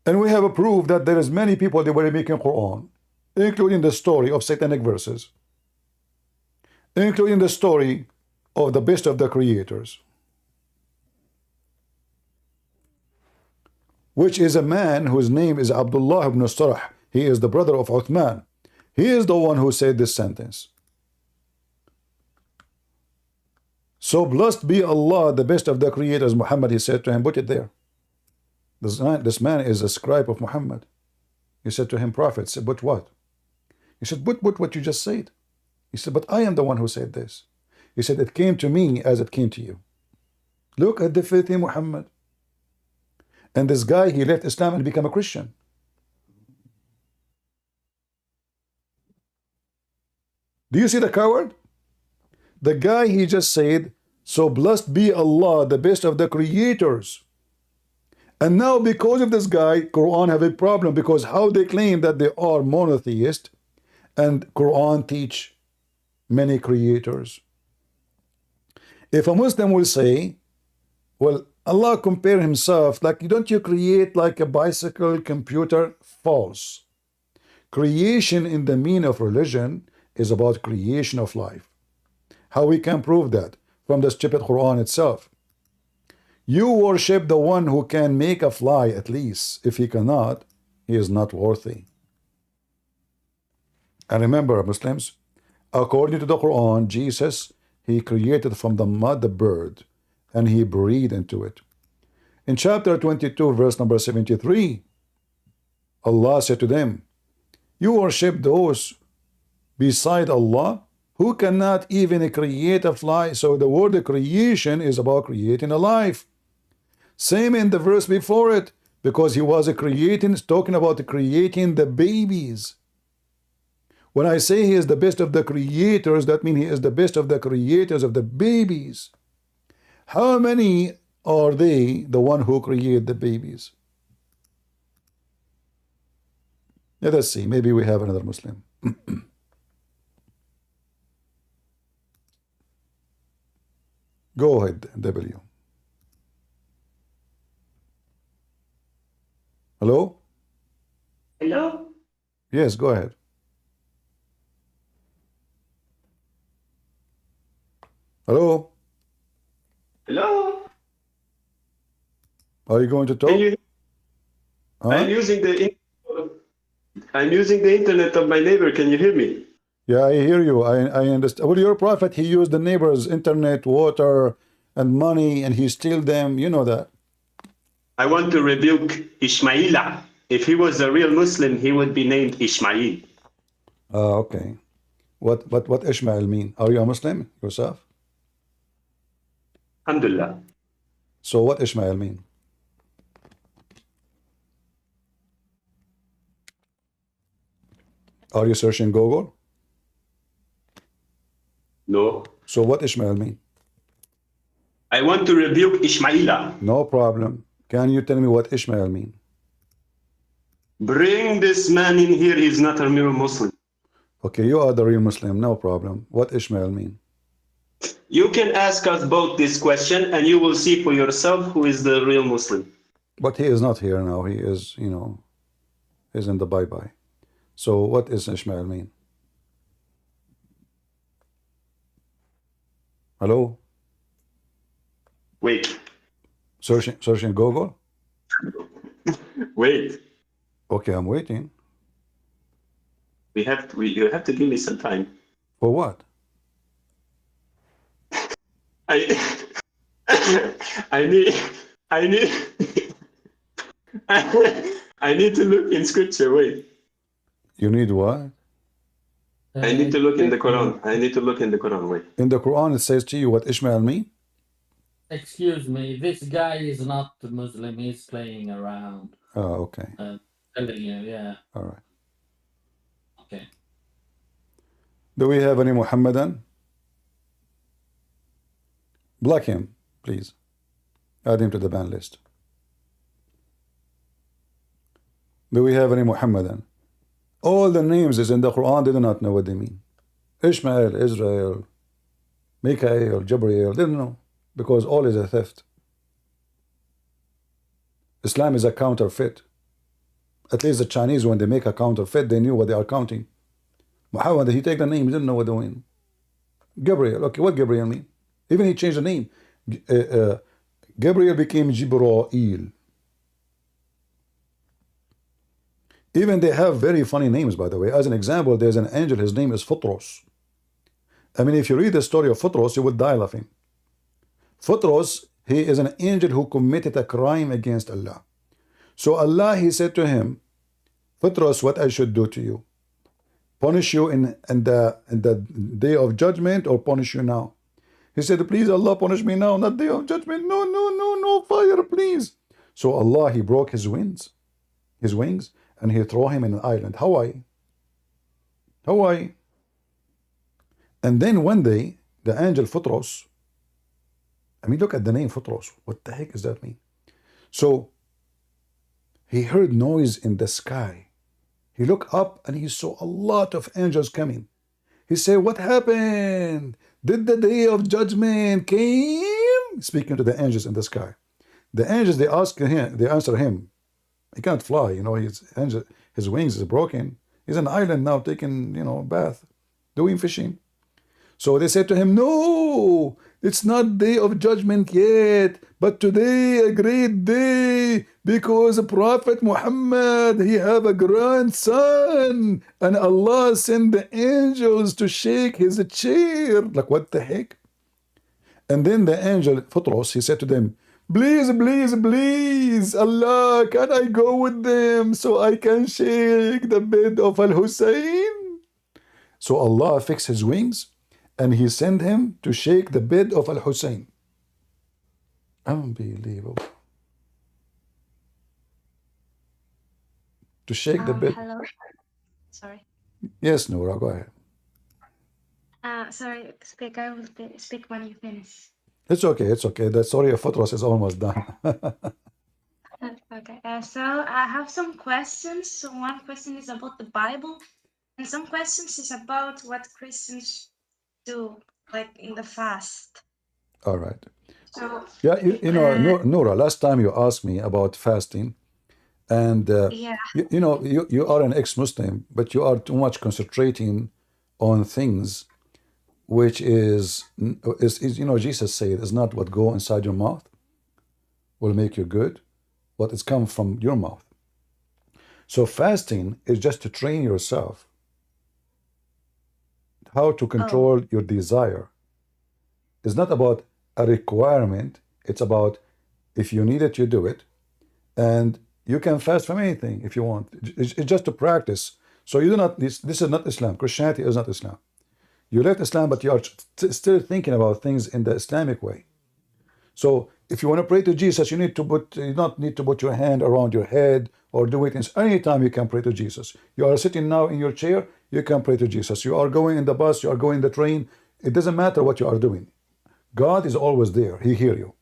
And we have a proof that there is many people that were making Quran, including the story of satanic verses, including the story of the best of the creators, which is a man whose name is Abdullah ibn Sarah. He is the brother of Uthman. He is the one who said this sentence. So blessed be Allah, the best of the creators, Muhammad, he said to him, put it there. This man is a scribe of Muhammad. He said to him, prophet, said, but what? He said, but what you just said. He said, but I am the one who said this. He said, it came to me as it came to you. Look at the filthy Muhammad. And this guy, he left Islam and became a Christian. Do you see the coward? The guy, he just said, so blessed be Allah, the best of the creators. And now because of this guy, Quran have a problem, because how they claim that they are monotheist and Quran teach many creators. If a Muslim will say, well, Allah compare himself, like, don't you create like a bicycle, computer? False. Creation in the meaning of religion is about creation of life. How we can prove that? From the stupid Quran itself. You worship the one who can make a fly at least. If he cannot, he is not worthy. And remember, Muslims, according to the Quran, Jesus, he created from the mud the bird and he breathed into it. In chapter 22, verse number 73, Allah said to them, you worship those beside Allah who cannot even create a fly. So the word creation is about creating a life. Same in the verse before it, because he was talking about creating the babies. When I say he is the best of the creators, that means he is the best of the creators of the babies. How many are they, the one who create the babies? Let us see, maybe we have another Muslim. Go ahead, W. Hello? Hello? Yes, go ahead. Hello? Hello? Are you going to talk? Huh? I'm using the internet of my neighbor. Can you hear me? Yeah, I hear you. I understand. Well, your prophet, he used the neighbor's internet, water, and money, and he steal them. You know that. I want to rebuke Ismaelia. If he was a real Muslim, he would be named Ismail. Okay. What Ishmael mean? Are you a Muslim yourself? Alhamdulillah. So what Ishmael mean? Are you searching Google? No. So what Ishmael mean? I want to rebuke Ismaila. No problem. Can you tell me what Ishmael mean? Bring this man in here. He's not a real Muslim. Okay, you are the real Muslim. No problem. What Ishmael mean? You can ask us both this question, and you will see for yourself who is the real Muslim. But he is not here now. He is, you know, he's in the bye-bye. So what is Ishmael mean? Hello? Wait. Searching Google? Wait. Okay, I'm waiting. You have to give me some time. For what? I I need I need to look in scripture. Wait. You need what? I need to look in the Quran. I need to look in the Quran. Wait. In the Quran, it says to you what Ishmael mean? Excuse me, this guy is not a Muslim. He's playing around. Oh, okay. Telling you, yeah. All right. Okay. Do we have any Muhammadan? Block him, please. Add him to the ban list. Do we have any Muhammadan? All the names is in the Quran, they do not know what they mean. Ishmael, Israel, Mikael, Jabriel, they don't know. Because all is a theft. Islam is a counterfeit. At least the Chinese, when they make a counterfeit, they knew what they are counting. Muhammad, he take the name, he didn't know what they mean. Gabriel, okay, what Gabriel mean? Even he changed the name. Gabriel became Jibreel. Even they have very funny names, by the way. As an example, there's an angel, his name is Futros. I mean, if you read the story of Futros, you would die laughing. Futros, he is an angel who committed a crime against Allah. So Allah, he said to him, Futros, what I should do to you? Punish you in the day of judgment or punish you now? He said, please Allah, punish me now, not day of judgment. No, no, no, no, fire, please. So Allah, he broke his wings, and he threw him in an island, Hawaii. And then one day, the angel Futros, I mean, look at the name Futros. What the heck does that mean? So he heard noise in the sky. He looked up and he saw a lot of angels coming. He said, what happened? Did the day of judgment came? Speaking to the angels in the sky. The angels, they answer him. He can't fly, you know, his wings is broken. He's an island now taking, you know, bath, doing fishing. So they said to him, no, it's not day of judgment yet, but today a great day, because Prophet Muhammad, he have a grandson, and Allah sent the angels to shake his chair. Like, what the heck? And then the angel, Futros, he said to them, please, please, please, Allah, can I go with them so I can shake the bed of Al-Hussein? So Allah fixed his wings, and he sent him to shake the bed of Al-Hussein. Unbelievable. To shake the bed. Hello. Sorry. Yes, Noura, go ahead. Sorry, speak. I will speak when you finish. It's okay, it's okay. The story of Futros is almost done. Okay. So I have some questions. So one question is about the Bible, and some questions is about what Christians do, like in the fast. All right. So yeah, you know, Noura, last time you asked me about fasting, and yeah. you know, you are an ex-Muslim, but you are too much concentrating on things which is you know, Jesus said, is not what go inside your mouth will make you good, what is come from your mouth. So fasting is just to train yourself how to control your desire. It's not about a requirement. It's about if you need it, you do it. And you can fast from anything if you want. It's just to practice. So you do not, this is not Islam. Christianity is not Islam. You left Islam, but you are still thinking about things in the Islamic way. So if you want to pray to Jesus, you don't need to put your hand around your head or do it anytime you can pray to Jesus. You are sitting now in your chair, you can pray to Jesus. You are going in the bus, you are going in the train. It doesn't matter what you are doing. God is always there. He hears you.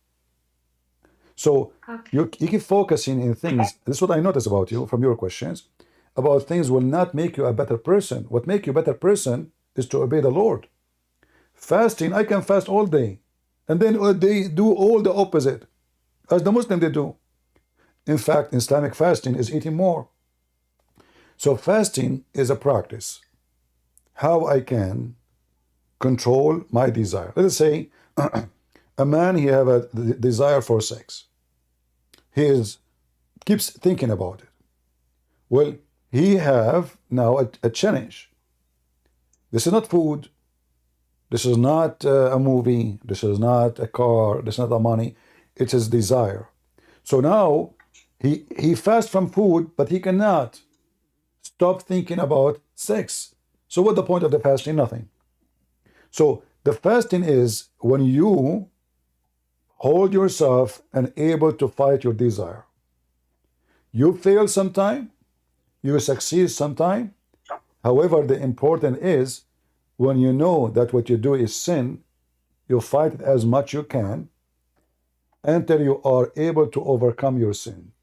So Okay. you keep focusing in things. This is what I notice about you from your questions. About things will not make you a better person. What make you a better person is to obey the Lord. Fasting, I can fast all day. And then they do all the opposite. As the Muslim they do. In fact, Islamic fasting is eating more. So fasting is a practice. How I can control my desire. Let us say a man, he have a desire for sex. He keeps thinking about it. Well, he have now a challenge. This is not food. This is not a movie. This is not a car. This is not a money. It's his desire. So now he fasts from food, but he cannot stop thinking about sex. So what's the point of the fasting? Nothing. So the fasting is when you hold yourself and able to fight your desire. You fail sometime, you succeed sometime. However, the important is when you know that what you do is sin, you fight it as much you can until you are able to overcome your sin.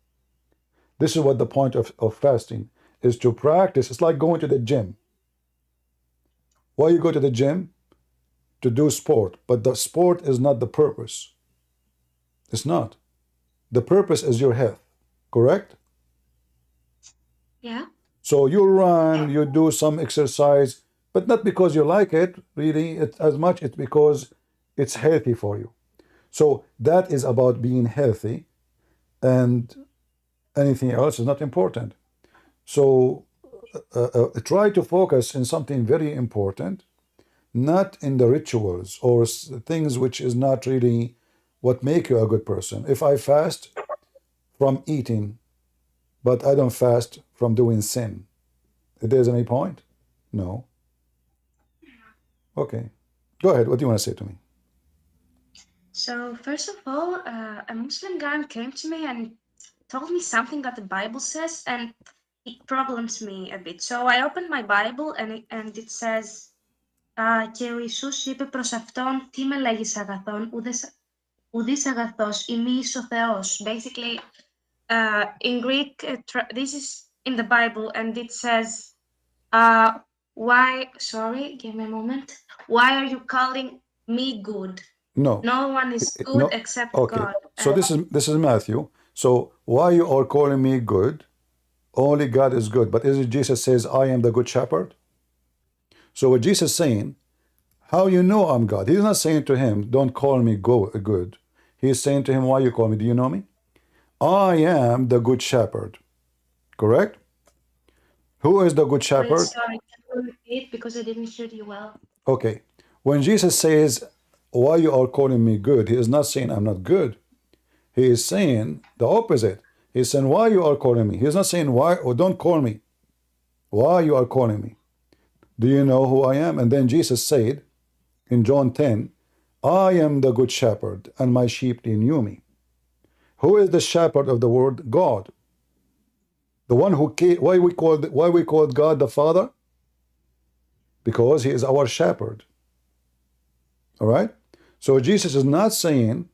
This is what the point of fasting is, to practice. It's like going to the gym. Why you go to the gym? To do sport. But the sport is not the purpose. It's not. The purpose is your health. Correct? Yeah. So you run, you do some exercise, but not because you like it, really, as much it's because it's healthy for you. So that is about being healthy, and anything else is not important. So try to focus in something very important, not in the rituals or things which is not really what make you a good person. If I fast from eating, but I don't fast from doing sin, there's any point? No. Okay. Go ahead. What do you want to say to me? So first of all, a Muslim guy came to me and told me something that the Bible says, and it problems me a bit. So I opened my Bible and it says, και ο Ιησούς είπε προς αυτόν, τι με λέγεις αγαθόν, ουδής αγαθός, ημείς ο Θεός. Basically, in Greek, this is in the Bible, and it says, give me a moment. Why are you calling me good? No. No one is good No. except Okay. God. So this is Matthew. So why you are calling me good? Only God is good. But isn't Jesus says, I am the good shepherd? So what Jesus is saying, how you know I'm God? He's not saying to him, don't call me good. He's saying to him, why you call me? Do you know me? I am the good shepherd. Correct? Who is the good shepherd? Sorry, can you repeat because I didn't hear you well? Okay. When Jesus says, why you are calling me good, he is not saying I'm not good. He is saying the opposite. He's saying, why you are calling me? He's not saying why, or don't call me. Why you are calling me? Do you know who I am? And then Jesus said in John 10, I am the good shepherd, and my sheep they knew me. Who is the shepherd of the word? God. The one who came, why we called God the Father? Because he is our shepherd. All right? So Jesus is not saying,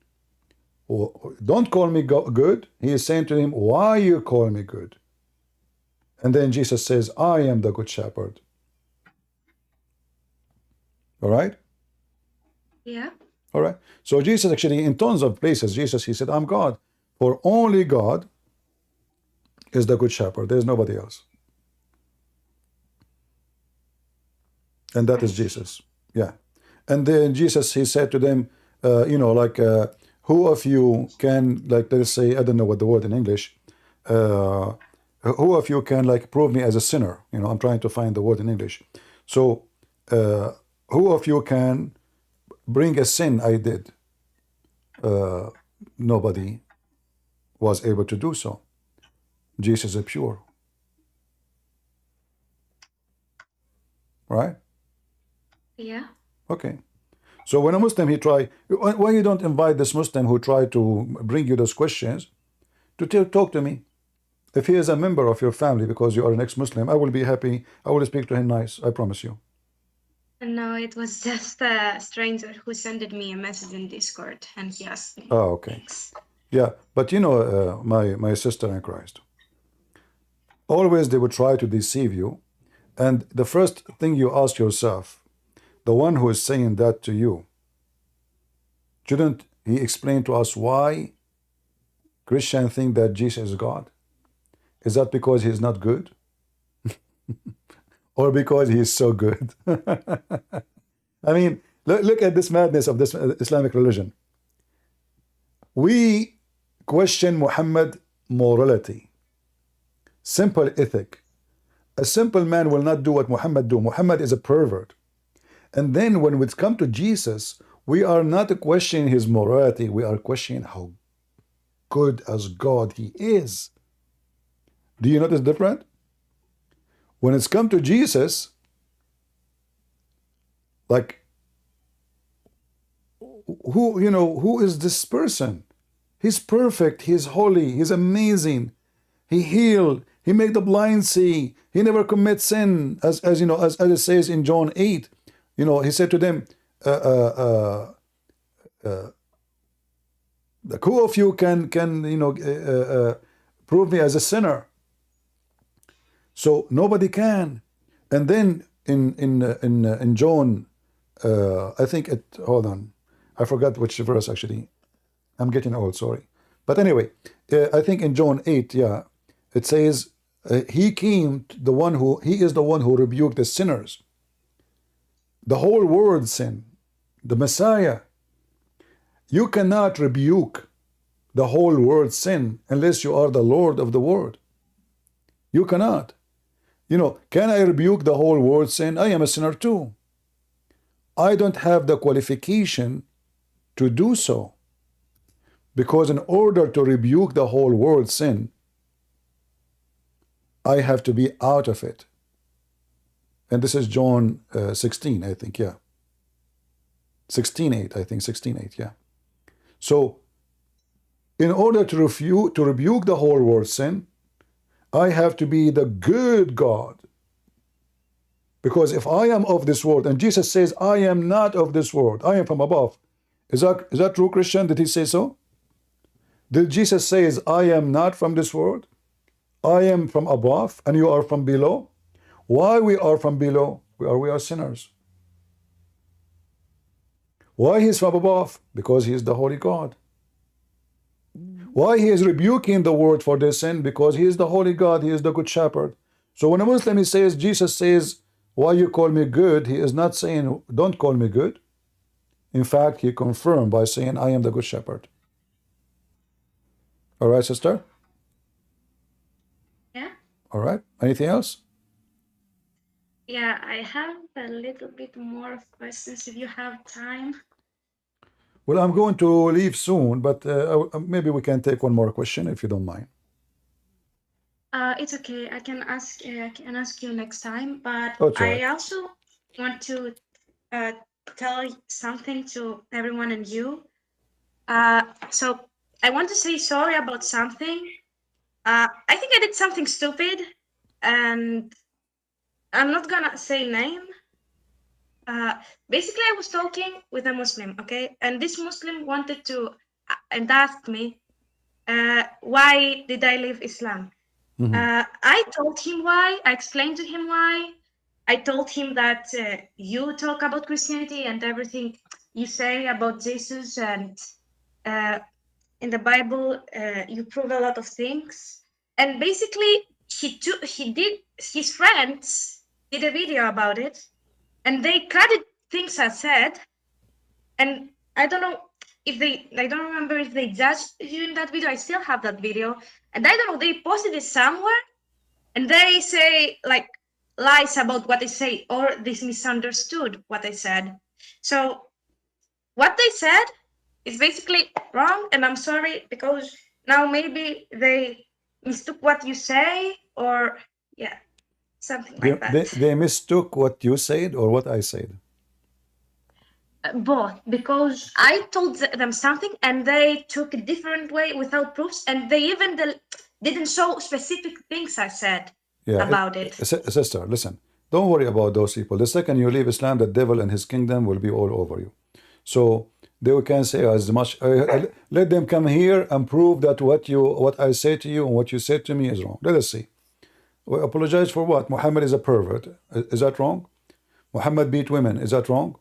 don't call me good. He is saying to him, why you call me good? And then Jesus says, I am the good shepherd. All right? Yeah. All right. So Jesus actually, in tons of places, Jesus, he said, I'm God. For only God is the good shepherd. There's nobody else. And that is Jesus. Yeah. And then Jesus, he said to them, who of you can, like, let's say, I don't know what the word in English, who of you can, like, prove me as a sinner? I'm trying to find the word in English. So, who of you can bring a sin I did? Nobody was able to do so. Jesus is pure. Right? Yeah. Okay. So when a Muslim, why you don't invite this Muslim who tried to bring you those questions to talk to me? If he is a member of your family because you are an ex-Muslim, I will be happy. I will speak to him nice. I promise you. No, it was just a stranger who sent me a message in Discord and he asked me. Oh, okay. Thanks. Yeah, but you know, my sister in Christ, always they would try to deceive you. And the first thing you ask yourself, the one who is saying that to you, shouldn't he explain to us why Christians think that Jesus is God? Is that because he's not good? Or because he's so good? I mean, look at this madness of this Islamic religion. We question Muhammad morality, simple ethic. A simple man will not do what Muhammad do. Muhammad is a pervert. And then when we come to Jesus, we are not questioning his morality. We are questioning how good as God he is. Do you notice different? When it's come to Jesus, like, who is this person? He's perfect, he's holy, he's amazing. He healed, he made the blind see, he never commits sin, as it says in John 8. He said to them, who of you can prove me as a sinner? So nobody can. And then in John, I think hold on, I forgot which verse actually. I'm getting old, sorry. But anyway, I think in John 8, yeah, it says he is the one who rebuked the sinners. The whole world sin, the Messiah. You cannot rebuke the whole world sin unless you are the Lord of the world. You cannot. Can I rebuke the whole world sin? I am a sinner too. I don't have the qualification to do so. Because in order to rebuke the whole world sin, I have to be out of it. And this is John 16, I think, yeah. 16:8, I think, 16:8, yeah. So, in order to rebuke the whole world sin, I have to be the good God. Because if I am of this world, and Jesus says, I am not of this world, I am from above. Is that true, Christian? Did he say so? Did Jesus say, I am not from this world? I am from above, and you are from below? Why we are from below? We are sinners. Why he is from above? Because he is the holy God. Why he is rebuking the world for their sin? Because he is the holy God, he is the good shepherd. So when a Muslim says, Jesus says, why you call me good? He is not saying, don't call me good. In fact, he confirmed by saying, I am the good shepherd. All right, sister? Yeah. All right. Anything else? Yeah, I have a little bit more questions if you have time. Well, I'm going to leave soon, but maybe we can take one more question if you don't mind. It's okay. I can ask you next time. But Oh, sure. I also want to tell something to everyone and you. So I want to say sorry about something. I think I did something stupid, and I'm not gonna say name. Basically, I was talking with a Muslim, okay, and this Muslim wanted to and asked me, why did I leave Islam? I told him why. I explained to him why. I told him that you talk about Christianity and everything you say about Jesus, and in the Bible you prove a lot of things. And basically, his friends did a video about it, and they cut things I said. And I don't know if I don't remember if they judged you in that video. I still have that video, and I don't know, they posted it somewhere, and they say like lies about what I say, or they misunderstood what I said. So what they said is basically wrong, and I'm sorry, because now maybe they mistook what you say, or yeah, something like that. They mistook what you said or what I said? Both, because I told them something and they took a different way without proofs, and they even didn't show specific things I said about it. Sister, listen, Don't worry about those people. The second you leave Islam, the devil and his kingdom will be all over you. So they can say as much. Let them come here and prove that what I say to you and what you said to me is wrong. Let us see. We apologize for what? Muhammad is a pervert. Is that wrong? Muhammad beat women. Is that wrong?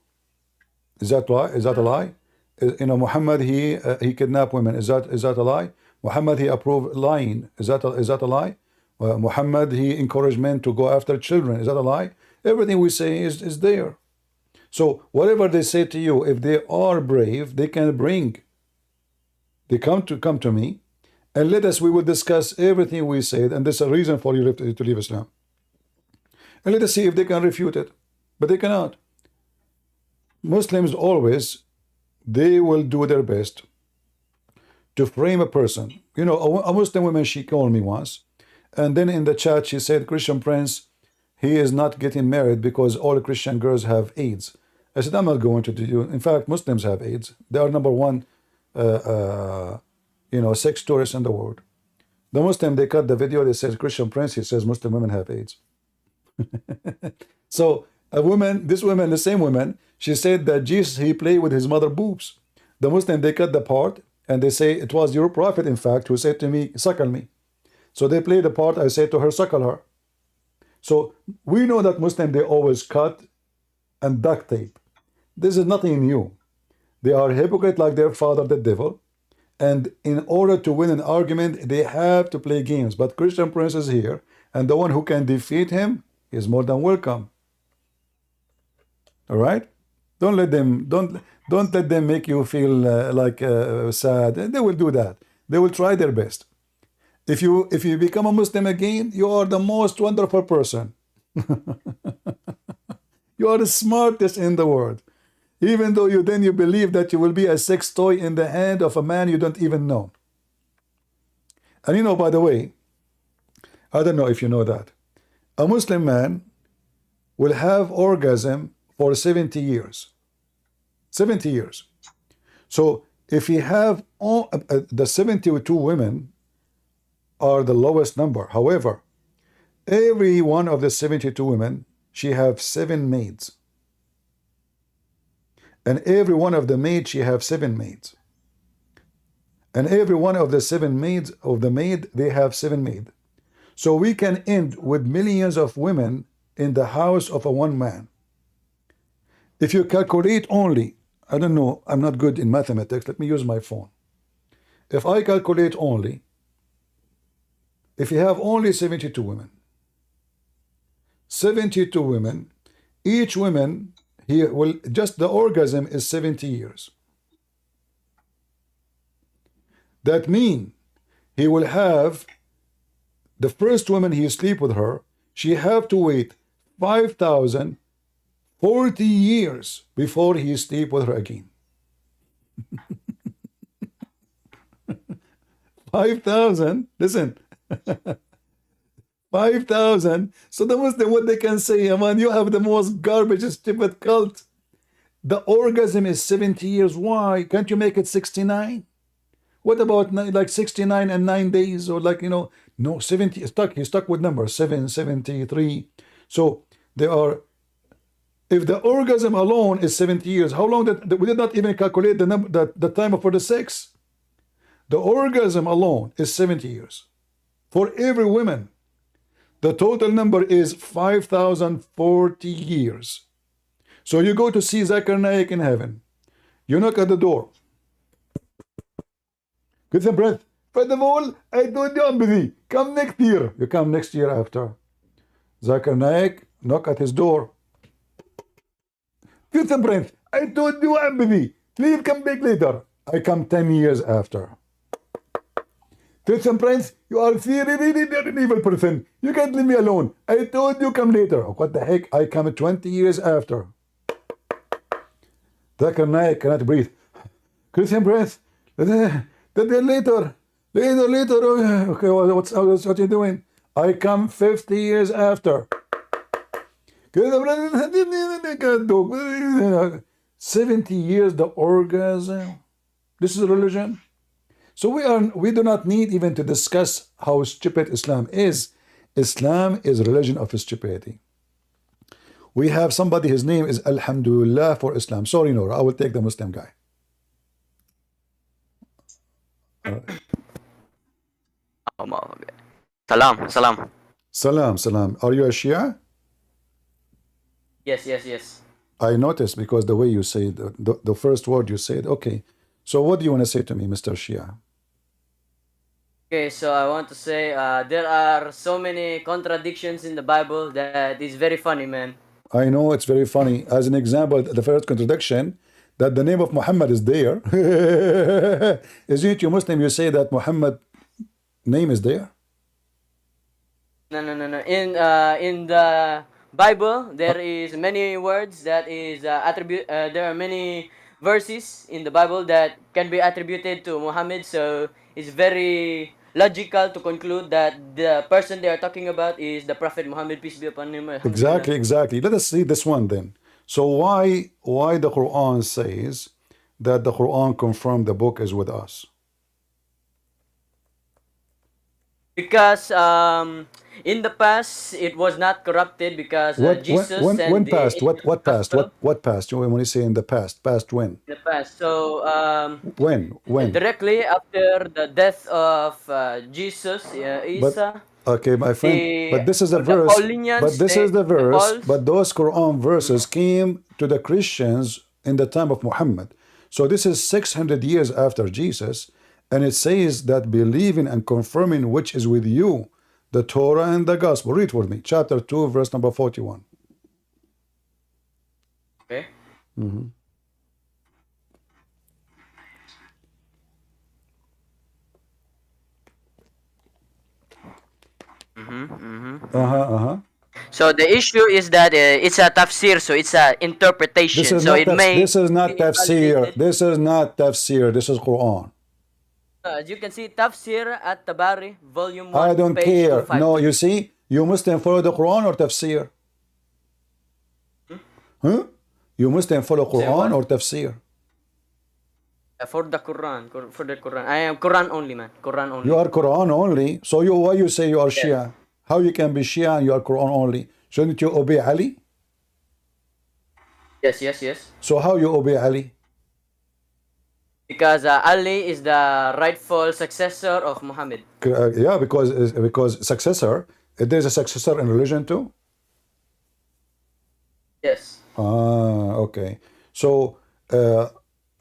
Is that lie? Is that a lie? Muhammad he kidnapped women. Is that a lie? Muhammad he approved lying. Is that a lie? Muhammad he encouraged men to go after children. Is that a lie? Everything we say is there. So whatever they say to you, if they are brave, they can bring. They come to me, and we will discuss everything we said, and there's a reason for you to leave Islam. And let us see if they can refute it, but they cannot. Muslims always, they will do their best to frame a person. A Muslim woman, she called me once, and then in the chat she said, Christian Prince, he is not getting married because all Christian girls have AIDS. I said, I'm not going to do you. In fact, Muslims have AIDS. They are number one, sex tourists in the world. The Muslim, they cut the video. They says Christian Prince. He says Muslim women have AIDS. So this woman, the same woman, she said that Jesus, he played with his mother boobs. The Muslim, they cut the part and they say it was your prophet, in fact, who said to me, suckle me. So they play the part. I said to her, suckle her. So we know that Muslim, they always cut and duct tape. This is nothing new. They are hypocrite like their father, the devil. And in order to win an argument, they have to play games. But Christian Prince is here, and the one who can defeat him is more than welcome. All right? Don't let them make you feel sad. They will do that. They will try their best. If you become a Muslim again, you are the most wonderful person. You are the smartest in the world. Even though you believe that you will be a sex toy in the hand of a man you don't even know. And by the way, I don't know if you know that, a Muslim man will have orgasm for 70 years. 70 years. So if he have the 72 women are the lowest number. However, every one of the 72 women, she have 7 maids. And every one of the maids, she have 7 maids. And every one of the 7 maids of the maid, they have 7 maids. So we can end with millions of women in the house of a one man. If you calculate only, I don't know, I'm not good in mathematics, let me use my phone. If I calculate only, if you have only 72 women, 72 women, each woman, he will, just the orgasm is 70 years. That means he will have, the first woman he sleep with her, she have to wait 5,040 years before he sleep with her again. 5,000, listen, 5,000. So the Muslim, what they can say, man, you have the most garbage, stupid cult. The orgasm is 70 years. Why? Can't you make it 69? What about like 69 and 9 days? Or no, 70, he's stuck with numbers, 773. So there are, if the orgasm alone is 70 years, how long we did not even calculate the time for the sex. The orgasm alone is 70 years. For every woman, the total number is 5,040 years. So you go to see Zakir Naik in heaven. You knock at the door. Get some breath. First of all, I told you I'm busy. Come next year. You come next year after. Zakir Naik, knock at his door. Get some breath. I told you I'm busy. Please come back later. I come 10 years after. Christian Prince, you are seriously an evil person. You can't leave me alone. I told you come later. What the heck? I come 20 years after. Zakir Naik cannot breathe. Christian Prince, later. Okay, what are you doing? I come 50 years after. 70 years the orgasm. This is religion. So we do not need even to discuss how stupid Islam is. Islam is a religion of stupidity. we have somebody, his name is Alhamdulillah for Islam. Sorry, Nora, I will take the Muslim guy. Salam, salam. Salam, salam. Are you a Shia? Yes, yes, yes. I noticed because the way you say the first word you said. Okay. So what do you want to say to me, Mr. Shia? Okay, so I want to say there are so many contradictions in the Bible that is very funny, man. I know it's very funny. As an example, the first contradiction, that the name of Muhammad is there. Isn't it you Muslim? You say that Muhammad name is there? No, no, no, no. In the Bible, there is many words that is attribute. There are many verses in the Bible that can be attributed to Muhammad. So it's very logical to conclude that the person they are talking about is the Prophet Muhammad, peace be upon him. Exactly, exactly. Let us see this one then. So why the Quran says that the Quran confirmed the book is with us? Because in the past it was not corrupted because Jesus and when the past? What past? gospel What past? When you say in the past when? in the past. So When? directly after the death of Jesus, But Isa, okay, my friend. But this is a the verse. Paulinians, But this is the the verse. Pauls, But those Quran verses came to the Christians in the time of Muhammad. So this is 600 years after Jesus, and it says that believing and confirming which is with you, the Torah and the Gospel. Read with me, chapter 2, verse number 41. okay. So the issue is that it's a tafsir, so it's a interpretation. This is So not it may this is not be tafsir. validated. This is not tafsir. This is Quran. As you can see, Tafsir at Tabari, volume 1, I don't page care. No, 252. you see, you Muslim follow the Quran or tafsir? Huh? You Muslim follow Say Quran what? or tafsir? For the Quran, for the Quran. I am Quran only, man. Quran only. You are Quran only. So you why you say you are Yes. Shia? How you can be Shia and you are Quran only? Shouldn't you obey Ali? Yes, yes, yes. So how you obey Ali? Because Ali is the rightful successor of Muhammad. Yeah, because successor. There's a successor in religion too. Yes. Okay. So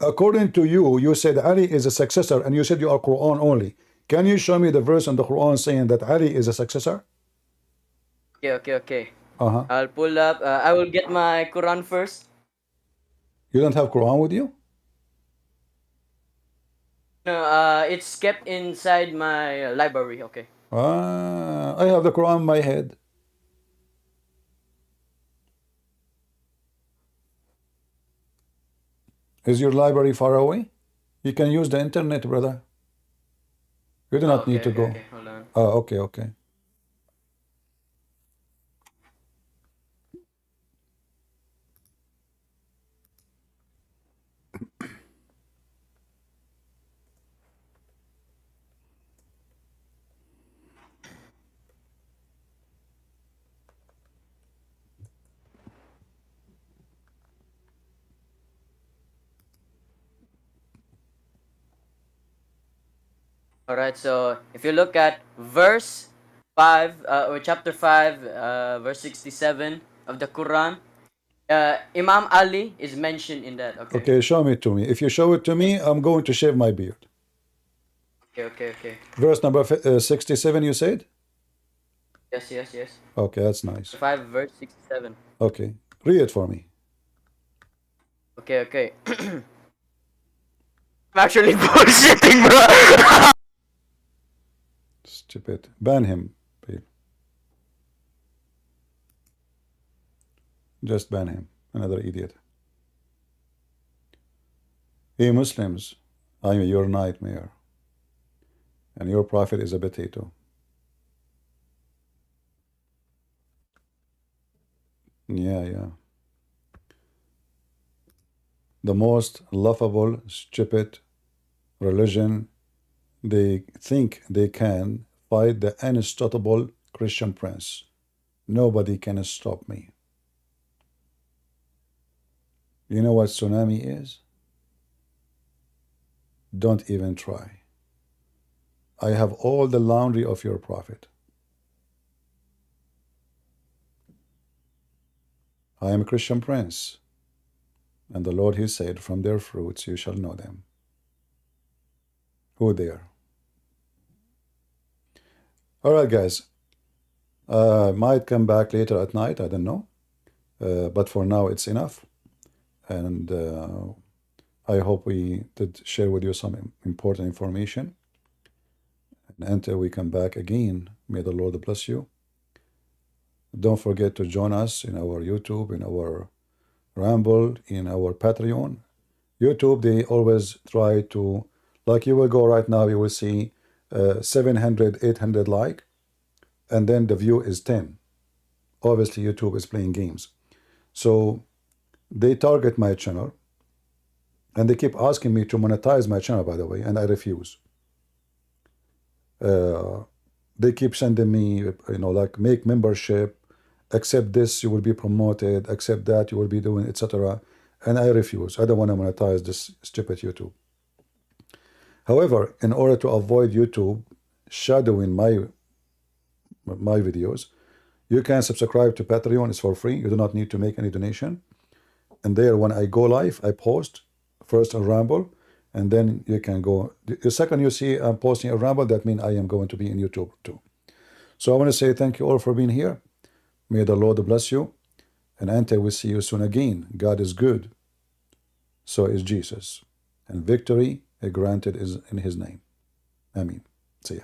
according to you, you said Ali is a successor, and you said you are Quran only. Can you show me the verse in the Quran saying that Ali is a successor? Okay, okay, okay. Uh-huh. I'll pull up. I will get my Quran first. You don't have Quran with you? No, it's kept inside my library. Okay. I have the Quran in my head. Is your library far away? You can use the internet, brother. You do not okay, need to okay, go. okay. Hold on. Oh, okay, okay. All right. So if you look at verse 5 or chapter 5, verse 67 of the Quran, Imam Ali is mentioned in that. Okay. Okay, show me to me. If you show it to me, I'm going to shave my beard. Okay, okay, okay. Verse number 67, you said? Yes, yes, yes. Okay, that's nice. 5 verse 67. Okay, read it for me. Okay, okay. I'm actually bullshitting, bro. Stupid. Ban him, babe. Just ban him. Another idiot. Hey, Muslims, I'm your nightmare. And your prophet is a potato. Yeah, yeah. The most laughable, stupid religion. They think they can fight the unstoppable Christian prince. Nobody can stop me. You know what tsunami is? Don't even try. I have all the laundry of your prophet. I am a Christian prince. And the Lord, he said, from their fruits you shall know them. Who they are. All right, guys. Might come back later at night. I don't know. But for now, it's enough. And I hope we did share with you some important information. And until we come back again, may the Lord bless you. Don't forget to join us in our YouTube, in our Ramble, in our Patreon. YouTube, they always try to, like you will go right now, you will see 700, 800 like, and then the view is 10. Obviously, YouTube is playing games. So they target my channel, and they keep asking me to monetize my channel, by the way, and I refuse. They keep sending me, like make membership, accept this, you will be promoted, accept that, you will be doing, etc. And I refuse. I don't want to monetize this stupid YouTube. However, in order to avoid YouTube shadowing my videos, you can subscribe to Patreon. It's for free. You do not need to make any donation. And there, when I go live, I post first a ramble, and then you can go. The second you see I'm posting a ramble, that means I am going to be in YouTube too. So I want to say thank you all for being here. May the Lord bless you. And until we see you soon again, God is good. So is Jesus. And victory granted is in his name. Amen. See ya.